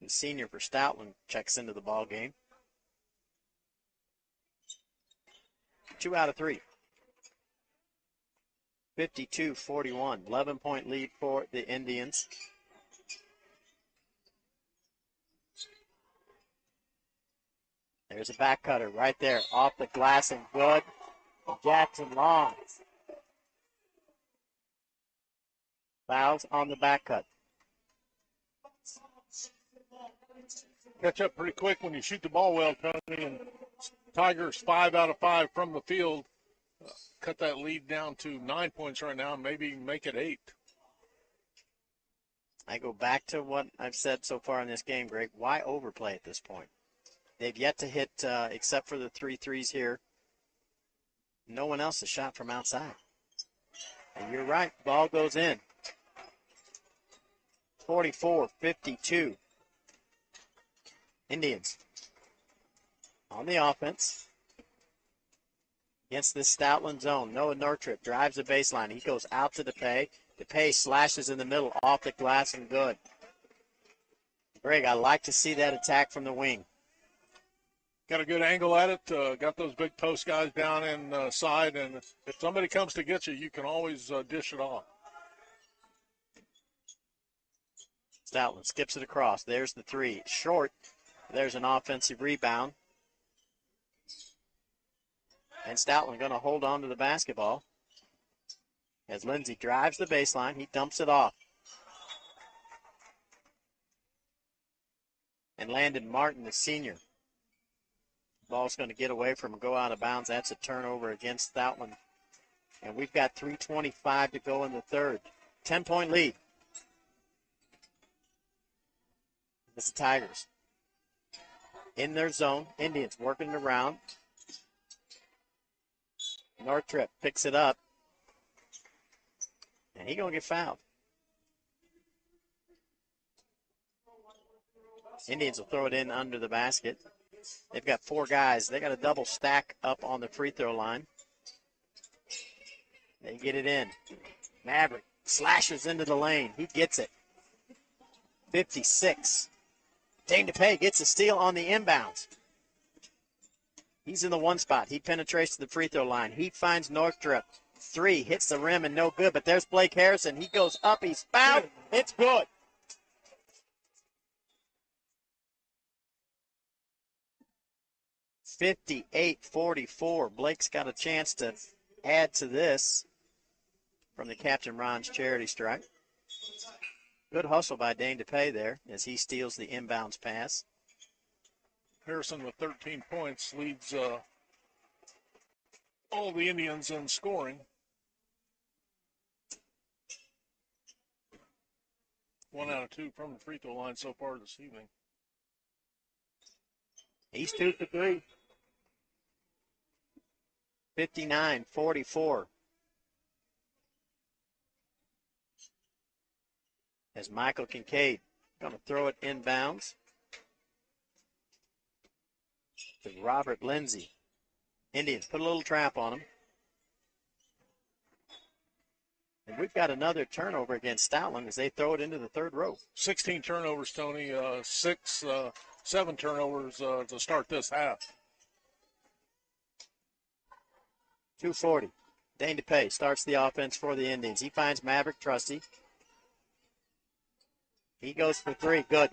the senior for Stoutland, checks into the ball game. 2 out of 3. 52-41. 11-point lead for the Indians. There's a back cutter right there. Off the glass and good. Jackson Long. Fouls on the back cut. Catch up pretty quick when you shoot the ball well, Tony. And Tigers 5 out of 5 from the field. Cut that lead down to 9 points right now, and maybe make it 8. I go back to what I've said so far in this game, Greg. Why overplay at this point? They've yet to hit, except for the 3 threes here. No one else has shot from outside. And you're right, ball goes in. 44-52. Indians on the offense against this Stoutland zone. Noah Nortrip drives the baseline. He goes out to DePay. DePay slashes in the middle off the glass and good. Greg, I like to see that attack from the wing. Got a good angle at it. Got those big post guys down inside, and if somebody comes to get you, you can always dish it off. Stoutland skips it across. There's the three. Short. There's an offensive rebound. And Stoutland going to hold on to the basketball. As Lindsey drives the baseline, he dumps it off. And Landon Martin, the senior. Ball's going to get away from him, go out of bounds. That's a turnover against Stoutland. And we've got 3:25 to go in the third. 10-point lead. It's the Tigers. In their zone, Indians working around. Nortrip picks it up. And he's going to get fouled. Indians will throw it in under the basket. They've got 4 guys. They got a double stack up on the free throw line. They get it in. Maverick slashes into the lane. He gets it. 56. Dane DePay gets a steal on the inbounds. He's in the one spot. He penetrates to the free throw line. He finds Northrop. 3, hits the rim and no good, but there's Blake Harrison. He goes up. He's fouled. It's good. $58-44. Blake's got a chance to add to this from the Captain Ron's charity strike. Good hustle by Dane DePay there as he steals the inbounds pass. Harrison with 13 points leads all the Indians in scoring. 1 out of 2 from the free throw line so far this evening. He's 2 for 3. 59-44. As Michael Kincaid going to throw it inbounds to Robert Lindsey. Indians put a little trap on him. And we've got another turnover against Stoutland as they throw it into the third row. 16 turnovers, Tony. 7 turnovers to start this half. 2:40. Dane DePay starts the offense for the Indians. He finds Maverick Trusty. He goes for 3. Good.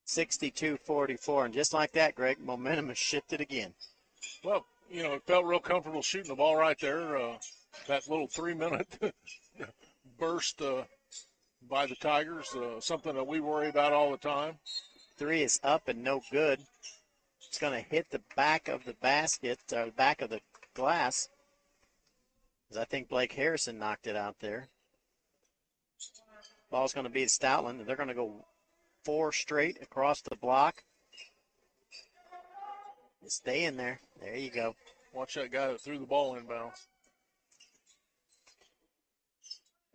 62-44. And just like that, Greg, momentum has shifted again. Well, you know, it felt real comfortable shooting the ball right there. That little 3-minute burst by the Tigers, something that we worry about all the time. 3 is up and no good. It's going to hit the back of the basket, or the back of the glass. As I think Blake Harrison knocked it out there. Ball's going to be to Stoutland, and they're going to go 4 straight across the block. Stay in there. There you go. Watch that guy that threw the ball inbounds.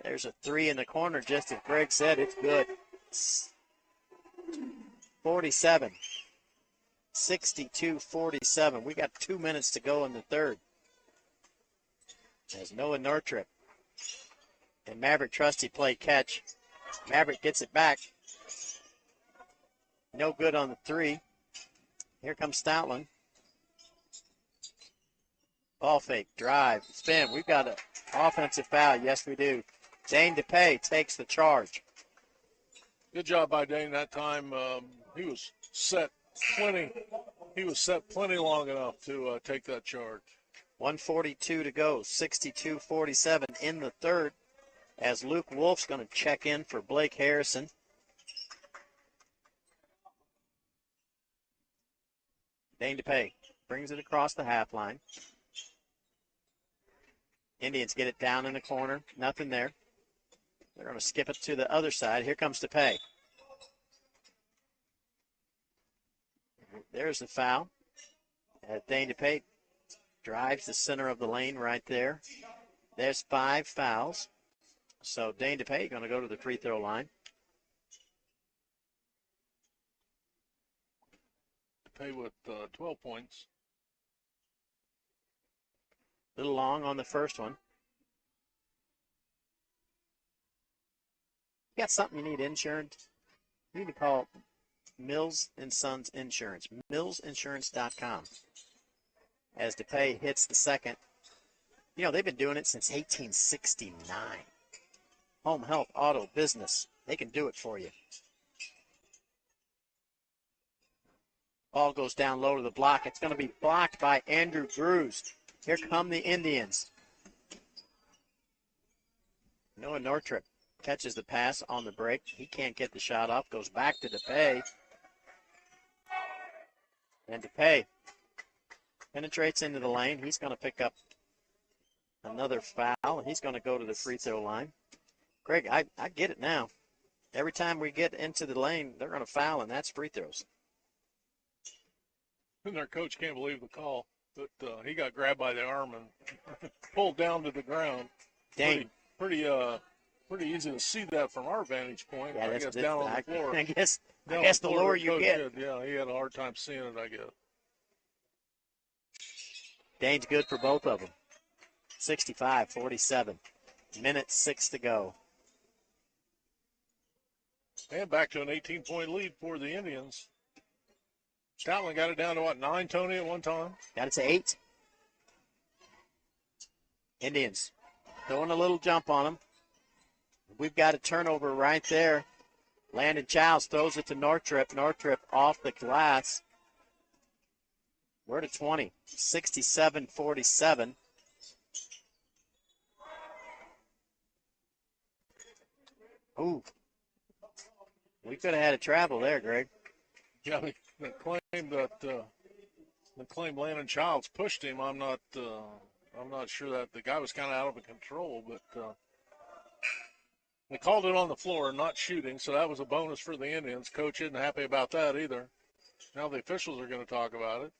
There's a 3 in the corner, just as Greg said. It's good. 47. 62-47. We got 2 minutes to go in the third. There's Noah Nortrip. And Maverick Trusty play catch. Maverick gets it back. No good on the 3. Here comes Stoutland. Ball fake, drive, spin. We've got an offensive foul. Yes, we do. Dane DePay takes the charge. Good job by Dane that time. He was set plenty. He was set plenty long enough to take that charge. 1:42 to go. 62-47 in the third. As Luke Wolf's going to check in for Blake Harrison. Dane DePay brings it across the half line. Indians get it down in the corner. Nothing there. They're going to skip it to the other side. Here comes DePay. There's the foul. Dane DePay drives the center of the lane right there. There's 5 fouls. So Dane DePay going to go to the free throw line. DePay with 12 points. A little long on the first one. You got something you need insured? You need to call Mills & Sons Insurance. millsinsurance.com. As DePay hits the second. You know, they've been doing it since 1869. Home, health, auto, business. They can do it for you. Ball goes down low to the block. It's going to be blocked by Andrew Drews. Here come the Indians. Noah Nortrip catches the pass on the break. He can't get the shot off. Goes back to DePay. And DePay penetrates into the lane. He's going to pick up another foul. He's going to go to the free throw line. Greg, I get it now. Every time we get into the lane, they're going to foul, and that's free throws. And their coach can't believe the call. But he got grabbed by the arm and pulled down to the ground. Dang. Pretty easy to see that from our vantage point. Yeah, I guess down on the floor. I guess the lower you get. Yeah, he had a hard time seeing it, I guess. Dane's good for both of them. 65-47. Minute 6 to go. And back to an 18-point lead for the Indians. Stoutland got it down to, 9, Tony, at one time? Got it to 8. Indians throwing a little jump on them. We've got a turnover right there. Landon Childs throws it to Nortrip. Nortrip off the glass. We're to 20. 67-47. Ooh. We could have had a travel there, Greg. Yeah, the claim Landon Childs pushed him. I'm not sure that the guy was kind of out of control, but they called it on the floor, not shooting, so that was a bonus for the Indians. Coach isn't happy about that either. Now the officials are going to talk about it.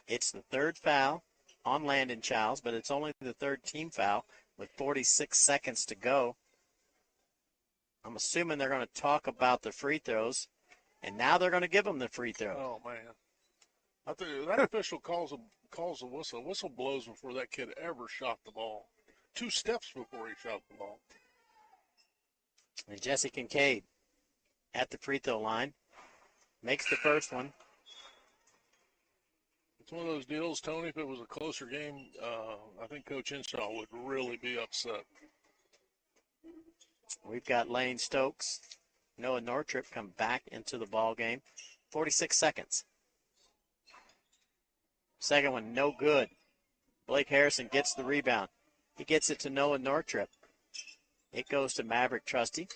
It's the third foul on Landon Childs, but it's only the third team foul with 46 seconds to go. I'm assuming they're going to talk about the free throws, and now they're going to give them the free throw. Oh, man. I tell you, that official calls a whistle. Whistle blows before that kid ever shot the ball. 2 steps before he shot the ball. And Jesse Kincaid at the free throw line makes the first one. It's one of those deals, Tony, if it was a closer game, I think Coach Inshaw would really be upset. We've got Lane Stokes, Noah Nortrip come back into the ball game. 46 seconds. Second one, no good. Blake Harrison gets the rebound. He gets it to Noah Nortrip. It goes to Maverick Trusty.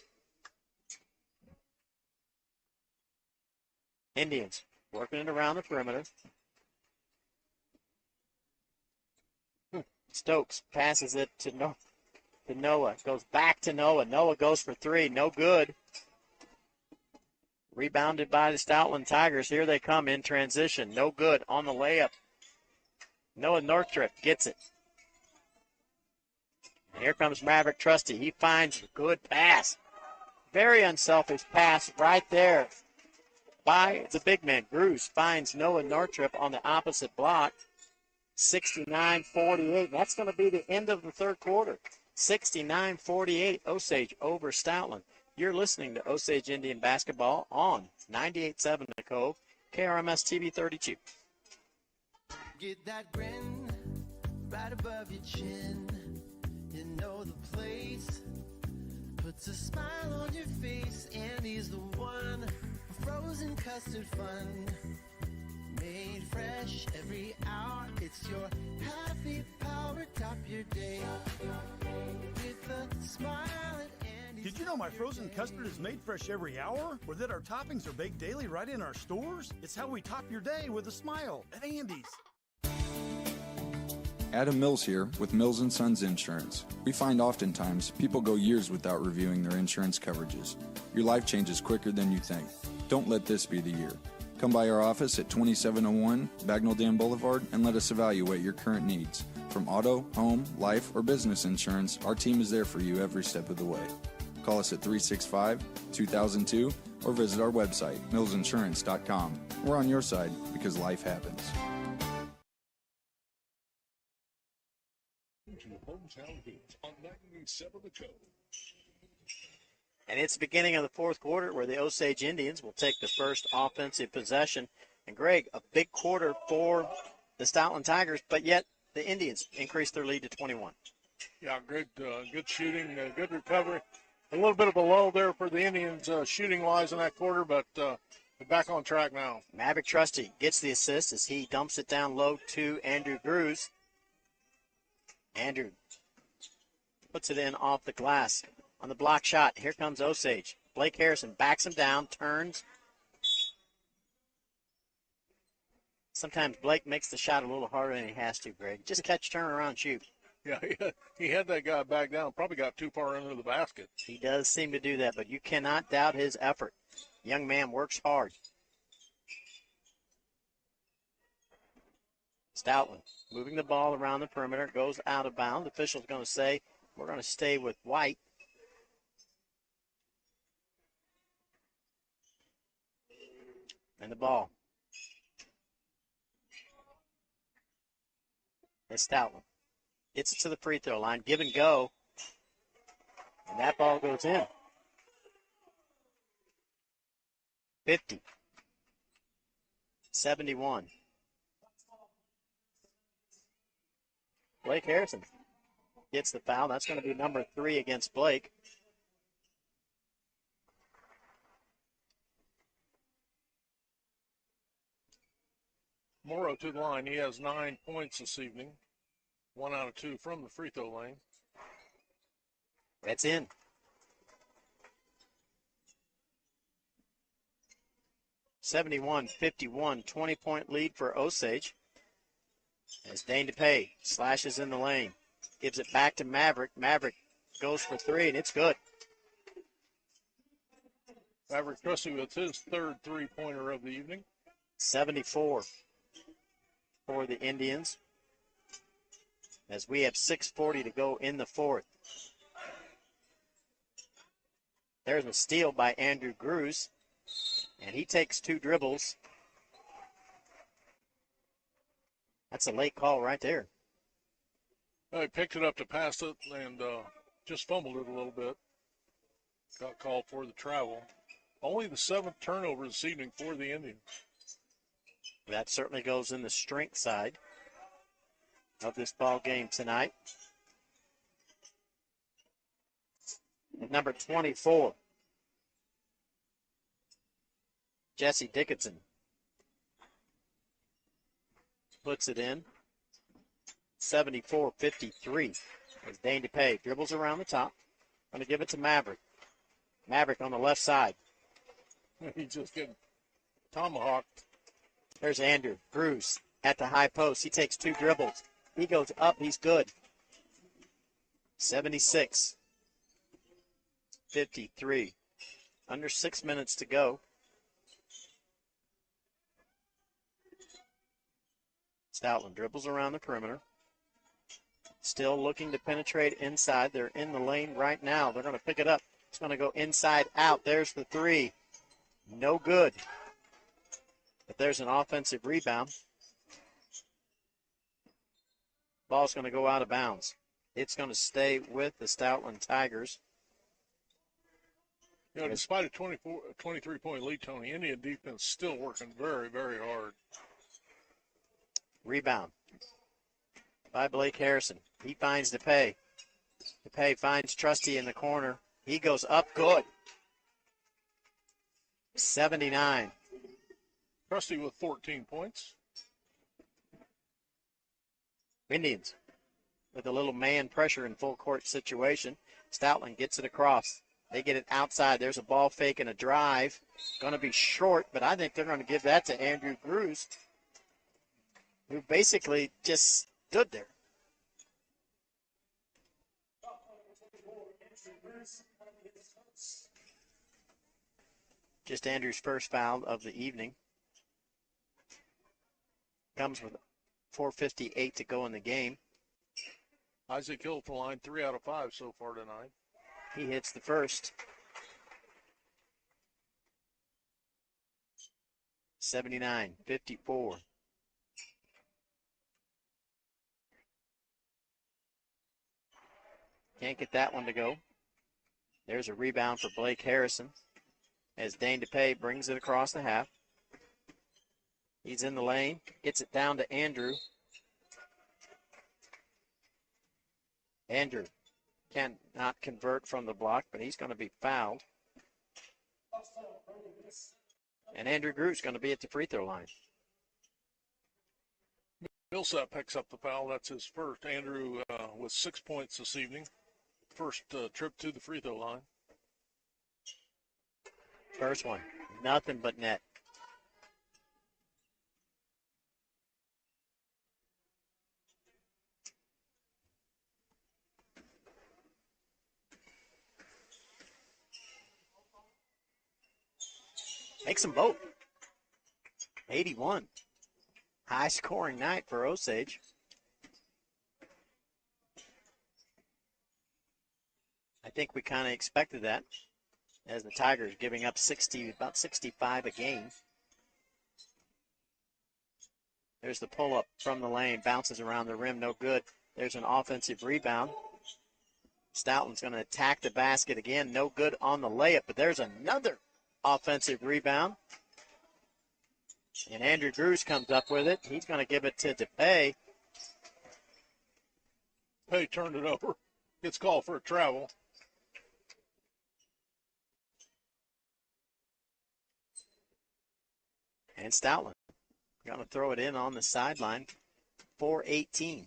Indians working it around the perimeter. Stokes passes it to Noah. Goes back to Noah. Noah goes for 3. No good. Rebounded by the Stoutland Tigers. Here they come in transition. No good on the layup. Noah Northrup gets it. And here comes Maverick Trusty. He finds a good pass. Very unselfish pass right there by the big man. Bruce finds Noah Northrup on the opposite block. 69-48. That's going to be the end of the third quarter. 69-48. Osage over Stoutland. You're listening to Osage Indian basketball on 98.7 The Cove, KRMS TV 32. Get that grin right above your chin. You know the place puts a smile on your face, and he's the one for frozen custard fun. Made fresh every hour. It's your happy power. Top your day with a smile at Andy's. Did you know my frozen custard is made fresh every hour? Or that our toppings are baked daily right in our stores? It's how we top your day with a smile at Andy's. Adam Mills here with Mills & Sons Insurance. We find oftentimes people go years without reviewing their insurance coverages. Your life changes quicker than you think. Don't let this be the year. Come by our office at 2701 Bagnell Dam Boulevard and let us evaluate your current needs. From auto, home, life, or business insurance, our team is there for you every step of the way. Call us at 365-2002 or visit our website, millsinsurance.com. We're on your side because life happens. To Hometown Hoops on 97 The Cove. And it's the beginning of the fourth quarter where the Osage Indians will take the first offensive possession. And, Greg, a big quarter for the Stoutland Tigers, but yet the Indians increased their lead to 21. Yeah, good shooting, good recovery. A little bit of a lull there for the Indians shooting-wise in that quarter, but they're back on track now. Maverick Trusty gets the assist as he dumps it down low to Andrew Grews. Andrew puts it in off the glass on the block shot. Here comes Osage. Blake Harrison backs him down, turns. Sometimes Blake makes the shot a little harder than he has to, Greg. Just catch, turn around, shoot. Yeah, he had that guy back down. Probably got too far under the basket. He does seem to do that, but you cannot doubt his effort. Young man works hard. Stoutland moving the ball around the perimeter, goes out of bounds. The official's going to say, we're going to stay with White. And the ball. It's Stoutland. Gets it to the free throw line. Give and go. And that ball goes in. 50. 71. Blake Harrison gets the foul. That's going to be number 3 against Blake. Morrow to the line. He has 9 points this evening. 1 out of 2 from the free throw lane. That's in. (71-51), 20-point lead for Osage. As Dane DePay slashes in the lane. Gives it back to Maverick. Maverick goes for 3, and it's good. Maverick Trusty with his third three-pointer of the evening. 74 for the Indians. As we have 6:40 to go in the fourth. There's a steal by Andrew Grews, and he takes 2 dribbles. That's a late call right there. He picked it up to pass it and just fumbled it a little bit. Got called for the travel. Only the 7th turnover this evening for the Indians. That certainly goes in the strength side of this ball game tonight. Number 24, Jesse Dickinson puts it in. 74-53 as Dane DePay dribbles around the top. Going to give it to Maverick. Maverick on the left side. He's just getting tomahawked. There's Andrew Bruce at the high post. He takes 2 dribbles. He goes up. He's good. 76-53. Under 6 minutes to go Stoutland dribbles around the perimeter. Still looking to penetrate inside. They're in the lane right now. They're going to pick it up. It's going to go inside out. There's the three. No good. But there's an offensive rebound. Ball's going to go out of bounds. It's going to stay with the Stoutland Tigers. You know, despite a 23-point lead, Tony, Indian defense still working very, very hard. Rebound by Blake Harrison. He finds DePay. DePay finds Trusty in the corner. He goes up good. 79. Trusty with 14 points. Indians with a little man pressure in full court situation. Stoutland gets it across. They get it outside. There's a ball fake and a drive. Going to be short, but I think they're going to give that to Andrew Grews, who basically just stood there. Just Andrew's first foul of the evening. Comes with 4:58 to go in the game. Isaac Hill from line 3 out of 5 so far tonight. He hits the first. 79-54. Can't get that one to go. There's a rebound for Blake Harrison as Dane DePay brings it across the half. He's in the lane, gets it down to Andrew. Andrew cannot convert from the block, but he's going to be fouled. And Andrew Grews going to be at the free throw line. Millsap picks up the foul. That's his first. Andrew with 6 points this evening. First trip to the free throw line. First one, nothing but net. Makes them both. 81. High scoring night for Osage. I think we kind of expected that, as the Tigers giving up about 65 a game. There's the pull-up from the lane, bounces around the rim, no good. There's an offensive rebound. Stoutland's going to attack the basket again, no good on the layup, but there's another offensive rebound. And Andrew Grews comes up with it. He's going to give it to DePay. DePay turned it over. Gets called for a travel. And Stoutland going to throw it in on the sideline. 4:18.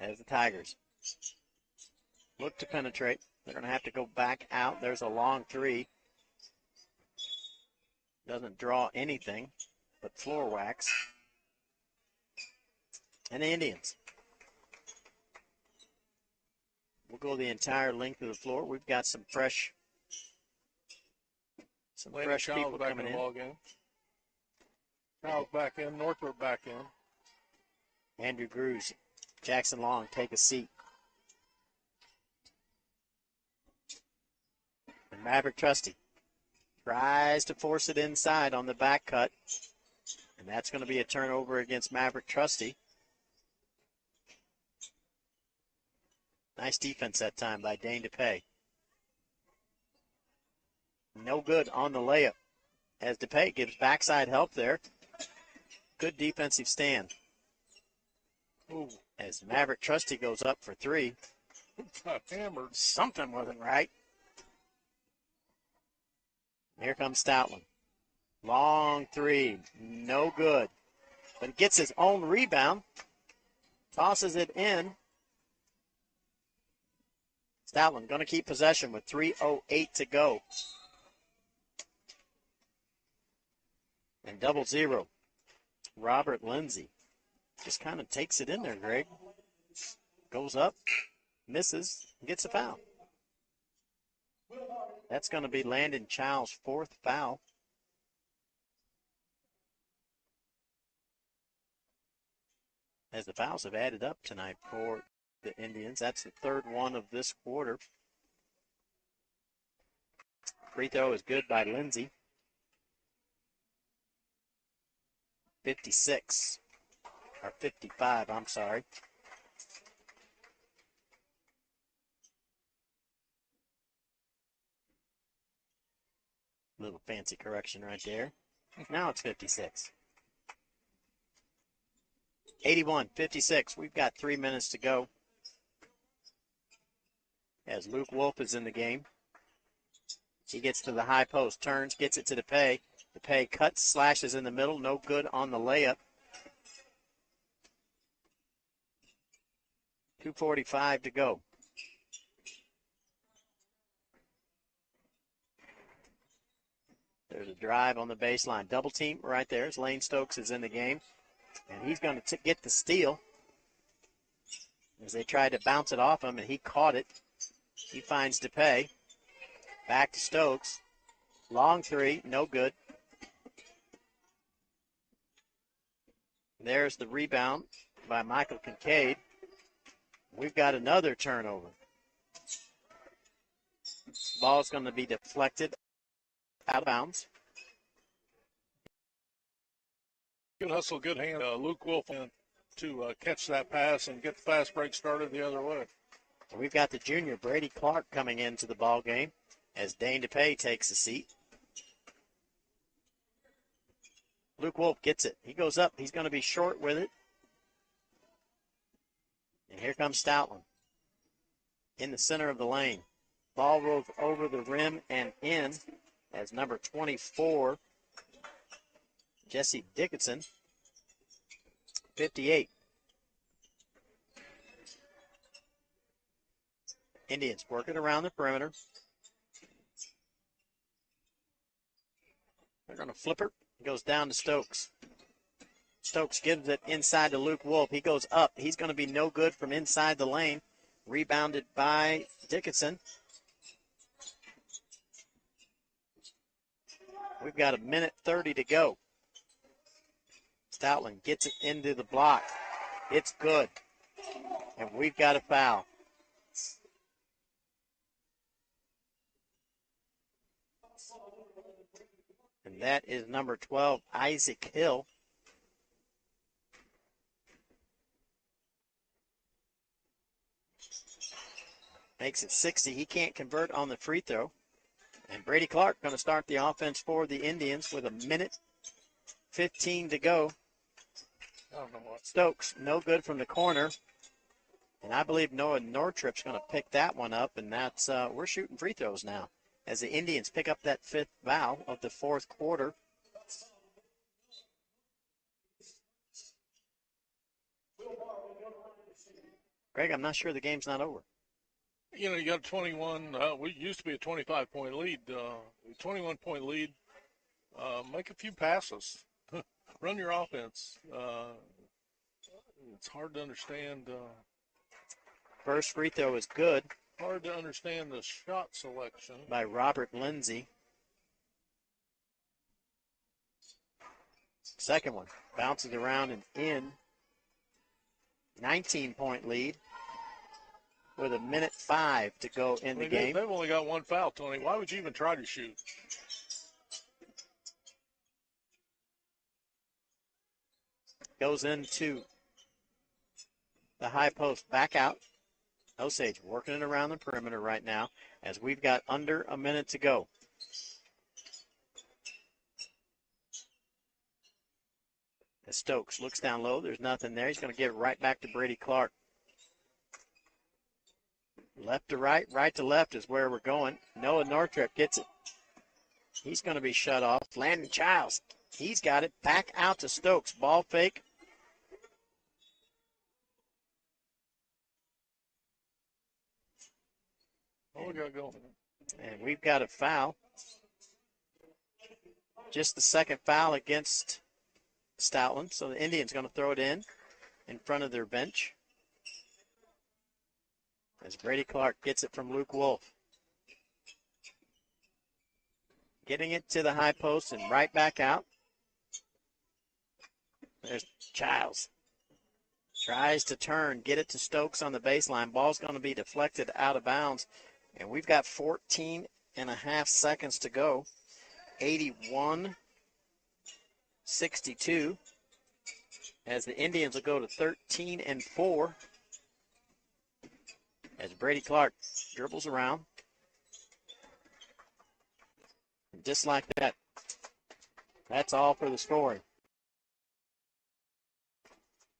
As the Tigers look to penetrate. They're going to have to go back out. There's a long three. Doesn't draw anything but floor wax. And the Indians will go the entire length of the floor. We've got some fresh people coming in. Ball game. Kyle's back in. Northrop back in. Andrew Grews, Jackson Long, take a seat. And Maverick Trusty tries to force it inside on the back cut. And that's going to be a turnover against Maverick Trusty. Nice defense that time by Dane DePay. No good on the layup as DePay gives backside help there. Good defensive stand. Ooh. As Maverick Trusty goes up for three. Got hammered. Something wasn't right. Here comes Stoutland. Long three. No good. But he gets his own rebound. Tosses it in. Stoutland going to keep possession with 3:08 to go. And 0-0. Robert Lindsay just kind of takes it in there, Greg. Goes up, misses, and gets a foul. That's going to be Landon Child's 4th foul. As the fouls have added up tonight for the Indians. That's the 3rd one of this quarter. Free throw is good by Lindsay. 56, or 55, I'm sorry. Little fancy correction right there. Now it's 56. 81-56. We've got 3 minutes to go. As Luke Wolf is in the game. He gets to the high post, turns, gets it to DePay. DePay cuts, slashes in the middle, no good on the layup. 2:45 to go. There's a drive on the baseline. Double team right there as Lane Stokes is in the game. And he's going to get the steal as they tried to bounce it off him, and he caught it. He finds DePay. Back to Stokes. Long three, no good. There's the rebound by Michael Kincaid. We've got another turnover. Ball's going to be deflected out of bounds. Good hustle, good hand. Luke Wolf to catch that pass and get the fast break started the other way. We've got the junior Brady Clark coming into the ball game as Dane DePay takes a seat. Luke Wolf gets it. He goes up. He's going to be short with it. And here comes Stoutland in the center of the lane. Ball rolls over the rim and in as number 24, Jesse Dickinson, 58. Indians working around the perimeter. They're going to flip her. It goes down to Stokes. Stokes gives it inside to Luke Wolf. He goes up. He's going to be no good from inside the lane. Rebounded by Dickinson. We've got 1:30 to go. Stoutland gets it into the block. It's good. And we've got a foul. And that is number 12, Isaac Hill. Makes it 60. He can't convert on the free throw. And Brady Clark going to start the offense for the Indians with 1:15 to go. Stokes, no good from the corner. And I believe Noah Nortrip's going to pick that one up. And that's we're shooting free throws now as the Indians pick up that 5th foul of the 4th quarter. Greg, I'm not sure the game's not over. You know, you got a 21. We used to be a 25-point lead. 21-point lead. Make a few passes. Run your offense. It's hard to understand. First free throw is good. Hard to understand the shot selection. By Robert Lindsay. Second one. Bounces around and in. 19-point lead. With 1:05 to go in the game. They've only got one foul, Tony. Why would you even try to shoot? Goes into the high post. Back out. Osage working it around the perimeter right now as we've got under a minute to go. As Stokes looks down low. There's nothing there. He's going to give it right back to Brady Clark. Left to right, right to left is where we're going. Noah Northrop gets it. He's going to be shut off. Landon Childs, he's got it. Back out to Stokes. Ball fake. What we got going? And we've got a foul. Just the second foul against Stoutland. So the Indians going to throw it in front of their bench. As Brady Clark gets it from Luke Wolf. getting it to the high post and right back out. There's Childs. Tries to turn, get it to Stokes on the baseline. Ball's going to be deflected out of bounds. And we've got 14 and a half seconds to go. 81-62. As the Indians will go to 13-4. As Brady Clark dribbles around. Just like that. That's all for the scoring.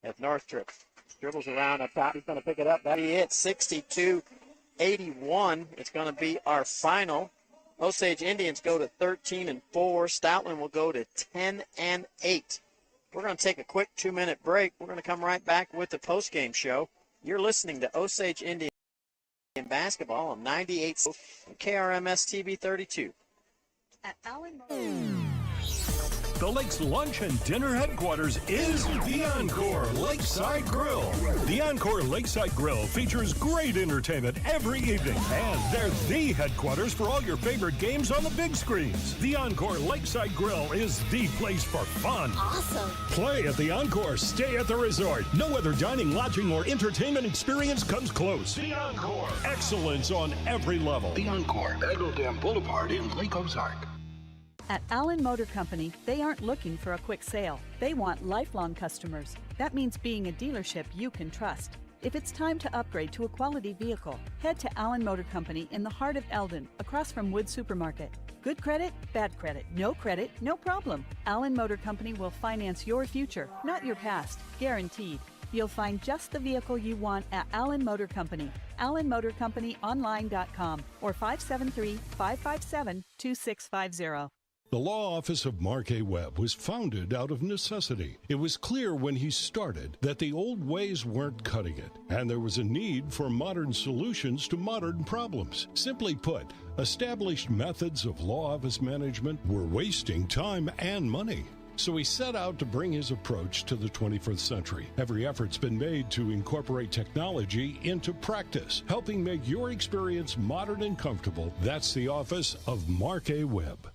As Northrup dribbles around up top, he's going to pick it up. That'll be it, 62-81. It's going to be our final. Osage Indians go to 13-4. Stoutland will go to 10-8. We're going to take a quick 2-minute break. We're going to come right back with the postgame show. You're listening to Osage Indian basketball on 98 and KRMS TV 32. At Allen The Lake's lunch and dinner headquarters is the Encore Lakeside Grill. The Encore Lakeside Grill features great entertainment every evening, and they're the headquarters for all your favorite games on the big screens. The Encore Lakeside Grill is the place for fun. Awesome. Play at the Encore, stay at the resort. No other dining, lodging, or entertainment experience comes close. The Encore. Excellence on every level. The Encore, Bagel Dam Boulevard in Lake Ozark. At Allen Motor Company, they aren't looking for a quick sale. They want lifelong customers. That means being a dealership you can trust. If it's time to upgrade to a quality vehicle, head to Allen Motor Company in the heart of Eldon, across from Wood Supermarket. Good credit, bad credit, no problem. Allen Motor Company will finance your future, not your past, guaranteed. You'll find just the vehicle you want at Allen Motor Company. AllenMotorCompanyOnline.com or 573-557-2650. The law office of Mark A. Webb was founded out of necessity. It was clear when he started that the old ways weren't cutting it, and there was a need for modern solutions to modern problems. Simply put, established methods of law office management were wasting time and money. So he set out to bring his approach to the 21st century. Every effort's been made to incorporate technology into practice, helping make your experience modern and comfortable. That's the office of Mark A. Webb.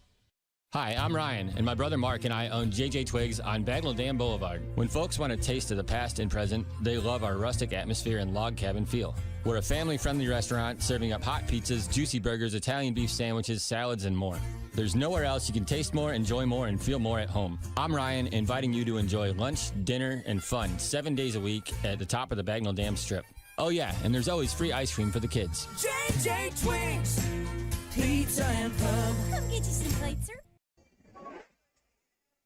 Hi, I'm Ryan, and my brother Mark and I own JJ Twigs on Bagnell Dam Boulevard. When folks want a taste of the past and present, they love our rustic atmosphere and log cabin feel. We're a family-friendly restaurant serving up hot pizzas, juicy burgers, Italian beef sandwiches, salads, and more. There's nowhere else you can taste more, enjoy more, and feel more at home. I'm Ryan, inviting you to enjoy lunch, dinner, and fun 7 days a week at the top of the Bagnell Dam Strip. Oh yeah, and there's always free ice cream for the kids. JJ Twigs, pizza and pub. Come get you some plates, sir.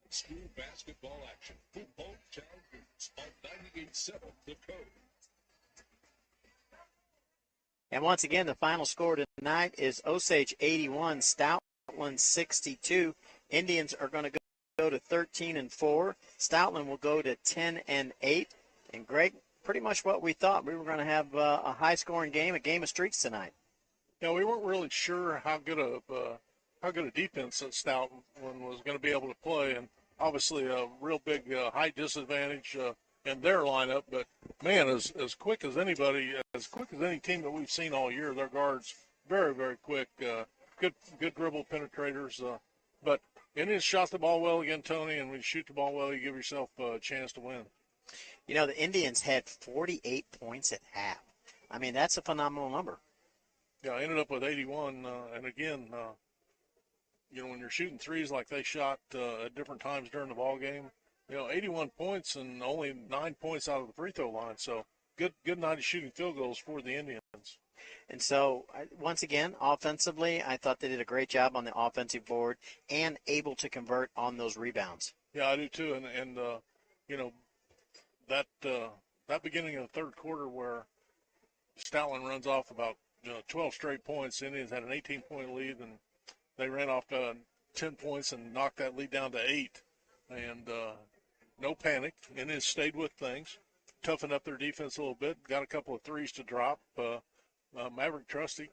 School basketball action for hometown groups on 98.7 The Code. And once again, the final score tonight is Osage 81, Stoutland 62. Indians are going to go to 13-4. Stoutland will go to 10-8. And Greg, pretty much what we thought. We were going to have a high-scoring game, a game of streaks tonight. Yeah, we weren't really sure how good a defense that Stoutland was going to be able to play, and obviously a real big height disadvantage in their lineup. But man, as quick as anybody, as quick as any team that we've seen all year, their guards very, very quick. Good dribble penetrators. But Indians shot the ball well again, Tony, and when you shoot the ball well, you give yourself a chance to win. You know, the Indians had 48 points at half. I mean, that's a phenomenal number. Yeah, I ended up with 81, and again, when you're shooting threes like they shot at different times during the ball game, 81 points and only 9 points out of the free throw line. So good night of shooting field goals for the Indians. And so, once again, offensively, I thought they did a great job on the offensive board and able to convert on those rebounds. Yeah, I do too. And that beginning of the third quarter where Stoutland runs off about 12 straight points, the Indians had an 18-point lead, and they ran off 10 points and knocked that lead down to 8. And no panic. Indians stayed with things, toughened up their defense a little bit, got a couple of threes to drop. Maverick Trusty,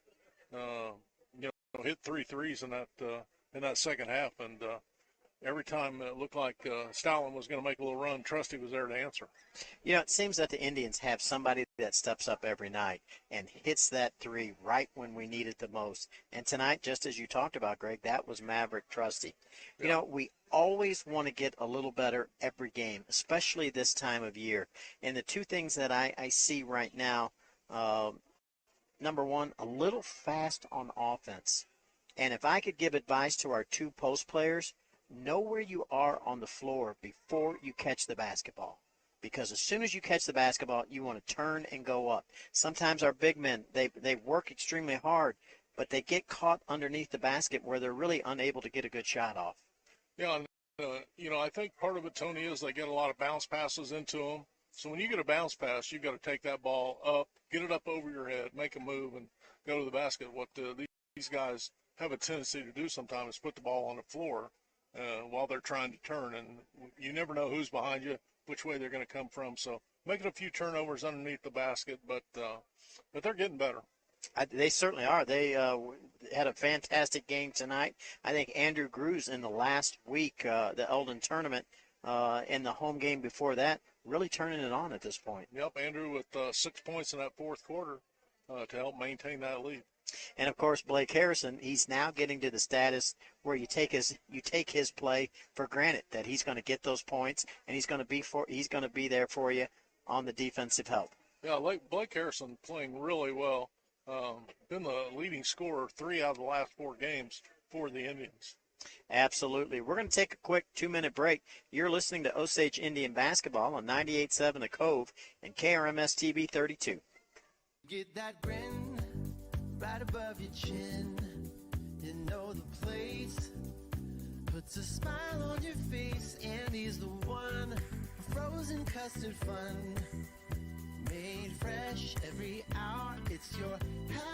hit 3 threes in that second half, and every time it looked like Stoutland was going to make a little run, Trusty was there to answer. You know, it seems that the Indians have somebody that steps up every night and hits that three right when we need it the most. And tonight, just as you talked about, Greg, that was Maverick Trusty. You know, we always want to get a little better every game, especially this time of year. And the two things that I see right now, number one, a little fast on offense. And if I could give advice to our two post players, know where you are on the floor before you catch the basketball. Because as soon as you catch the basketball, you want to turn and go up. Sometimes our big men, they work extremely hard, but they get caught underneath the basket where they're really unable to get a good shot off. Yeah, and, I think part of it, Tony, is they get a lot of bounce passes into them. So when you get a bounce pass, you've got to take that ball up, get it up over your head, make a move, and go to the basket. What these guys have a tendency to do sometimes is put the ball on the floor while they're trying to turn, and you never know who's behind you, which way they're going to come from. So making a few turnovers underneath the basket, but they're getting better. They certainly are. They had a fantastic game tonight. I think Andrew Grews in the last week, the Eldon tournament, in the home game before that, really turning it on at this point. Yep, Andrew with 6 points in that fourth quarter to help maintain that lead. And of course, Blake Harrison, he's now getting to the status where you take his play for granted, that he's going to get those points and he's going to be there for you on the defensive help. Yeah, Blake Harrison playing really well. Been the leading scorer 3 out of the last 4 games for the Indians. Absolutely. We're going to take a quick 2-minute break. You're listening to Osage Indian Basketball on 98.7 The Cove and KRMS TV 32. Get that grin right above your chin. You know the place. Puts a smile on your face, and he's the one. Frozen custard fun. Made fresh every hour. It's your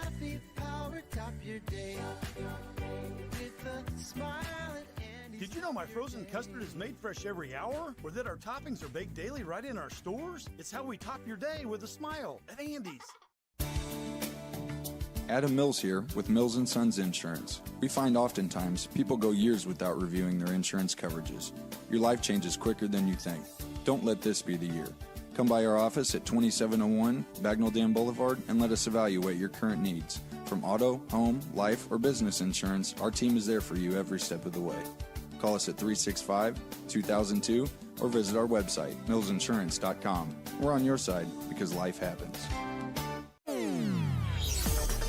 happy power. Top your day with a smile. Did you know my frozen custard is made fresh every hour? Or that our toppings are baked daily right in our stores? It's how we top your day with a smile at Andy's. Adam Mills here with Mills & Sons Insurance. We find oftentimes people go years without reviewing their insurance coverages. Your life changes quicker than you think. Don't let this be the year. Come by our office at 2701 Bagnell Dam Boulevard and let us evaluate your current needs. From auto, home, life, or business insurance, our team is there for you every step of the way. Call us at 365-2002 or visit our website, millsinsurance.com. We're on your side because life happens.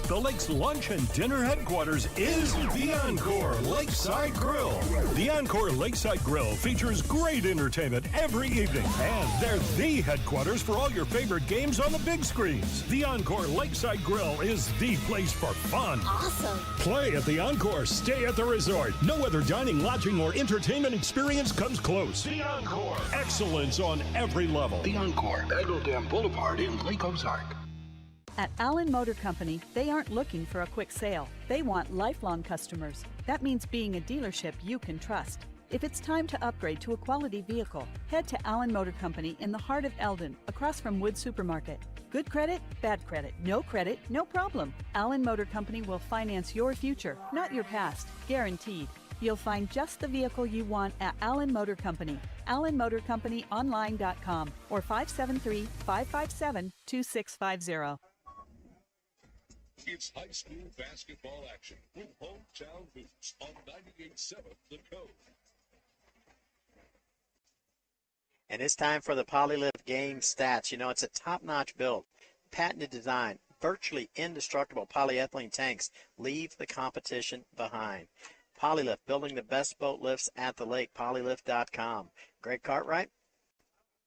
The Lake's lunch and dinner headquarters is the Encore Lakeside Grill. The Encore Lakeside Grill features great entertainment every evening, and they're the headquarters for all your favorite games on the big screens. The Encore Lakeside Grill is the place for fun. Awesome. Play at the Encore, stay at the resort. No other dining, lodging, or entertainment experience comes close. The Encore. Excellence on every level. The Encore, Bagnell Dam Boulevard in Lake Ozark. At Allen Motor Company, they aren't looking for a quick sale. They want lifelong customers. That means being a dealership you can trust. If it's time to upgrade to a quality vehicle, head to Allen Motor Company in the heart of Eldon, across from Wood Supermarket. Good credit, bad credit, no problem. Allen Motor Company will finance your future, not your past, guaranteed. You'll find just the vehicle you want at Allen Motor Company. AllenMotorCompanyOnline.com or 573-557-2650. It's high school basketball action with Hometown Hoops on 98.7 The Cove. And it's time for the Polylift game stats. You know, it's a top-notch build, patented design, virtually indestructible polyethylene tanks leave the competition behind. Polylift, building the best boat lifts at the lake, polylift.com. Greg Cartwright?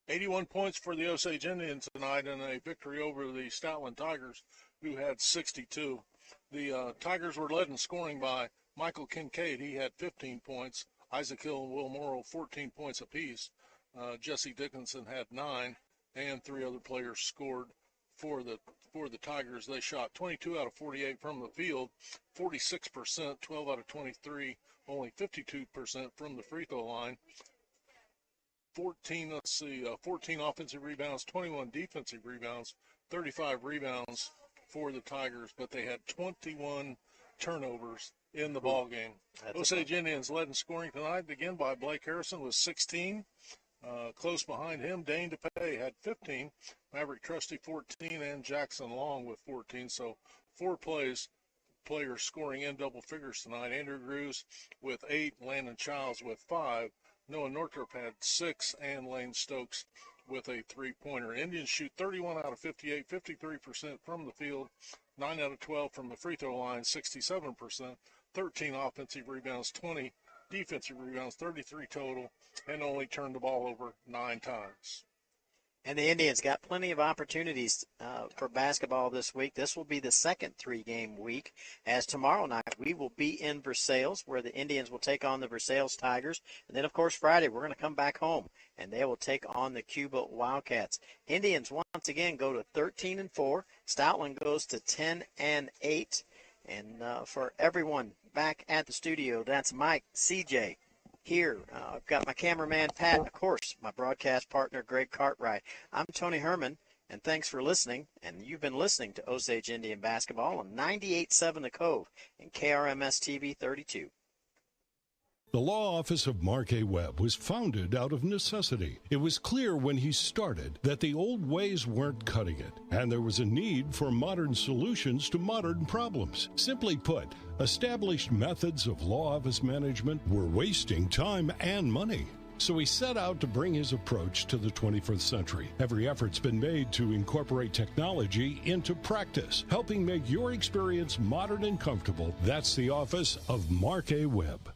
81 points for the Osage Indians tonight in a victory over the Stoutland Tigers, who had 62. The Tigers were led in scoring by Michael Kincaid. He had 15 points. Isaac Hill and Will Morrow, 14 points apiece. Jesse Dickinson had 9, and 3 other players scored for the Tigers. They shot 22 out of 48 from the field, 46%, 12 out of 23, only 52% from the free throw line. 14 offensive rebounds, 21 defensive rebounds, 35 rebounds for the Tigers, but they had 21 turnovers in the ball game. Osage Indians led in scoring tonight again by Blake Harrison with 16. Close behind him, Dane DePay had 15, Maverick Trusty 14, and Jackson Long with 14. So 4 players scoring in double figures tonight. Andrew Grews with 8, Landon Childs with 5, Noah Northrop had 6, and Lane Stokes with a 3-pointer. Indians shoot 31 out of 58, 53% from the field, 9 out of 12 from the free throw line, 67%, 13 offensive rebounds, 20 defensive rebounds, 33 total, and only turned the ball over 9 times. And the Indians got plenty of opportunities for basketball this week. This will be the second 3-game week, as tomorrow night we will be in Versailles, where the Indians will take on the Versailles Tigers. And then, of course, Friday we're going to come back home, and they will take on the Cuba Wildcats. Indians once again go to 13-4. Stoutland goes to 10-8. And for everyone back at the studio, that's Mike, CJ. Here, I've got my cameraman, Pat, and, of course, my broadcast partner, Greg Cartwright. I'm Tony Herman, and thanks for listening. And you've been listening to Osage Indian Basketball on 98.7 The Cove and KRMS TV 32. The law office of Mark A. Webb was founded out of necessity. It was clear when he started that the old ways weren't cutting it, and there was a need for modern solutions to modern problems. Simply put, established methods of law office management were wasting time and money. So he set out to bring his approach to the 21st century. Every effort's been made to incorporate technology into practice, helping make your experience modern and comfortable. That's the office of Mark A. Webb.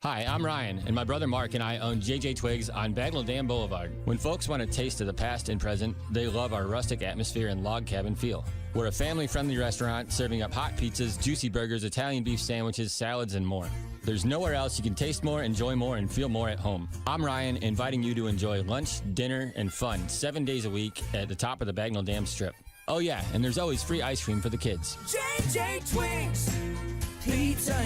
Hi, I'm Ryan, and my brother Mark and I own JJ Twigs on Bagnell Dam Boulevard. When folks want a taste of the past and present, they love our rustic atmosphere and log cabin feel. We're a family-friendly restaurant serving up hot pizzas, juicy burgers, Italian beef sandwiches, salads, and more. There's nowhere else you can taste more, enjoy more, and feel more at home. I'm Ryan, inviting you to enjoy lunch, dinner, and fun 7 days a week at the top of the Bagnell Dam Strip. Oh yeah, and there's always free ice cream for the kids. JJ Twigs, pizza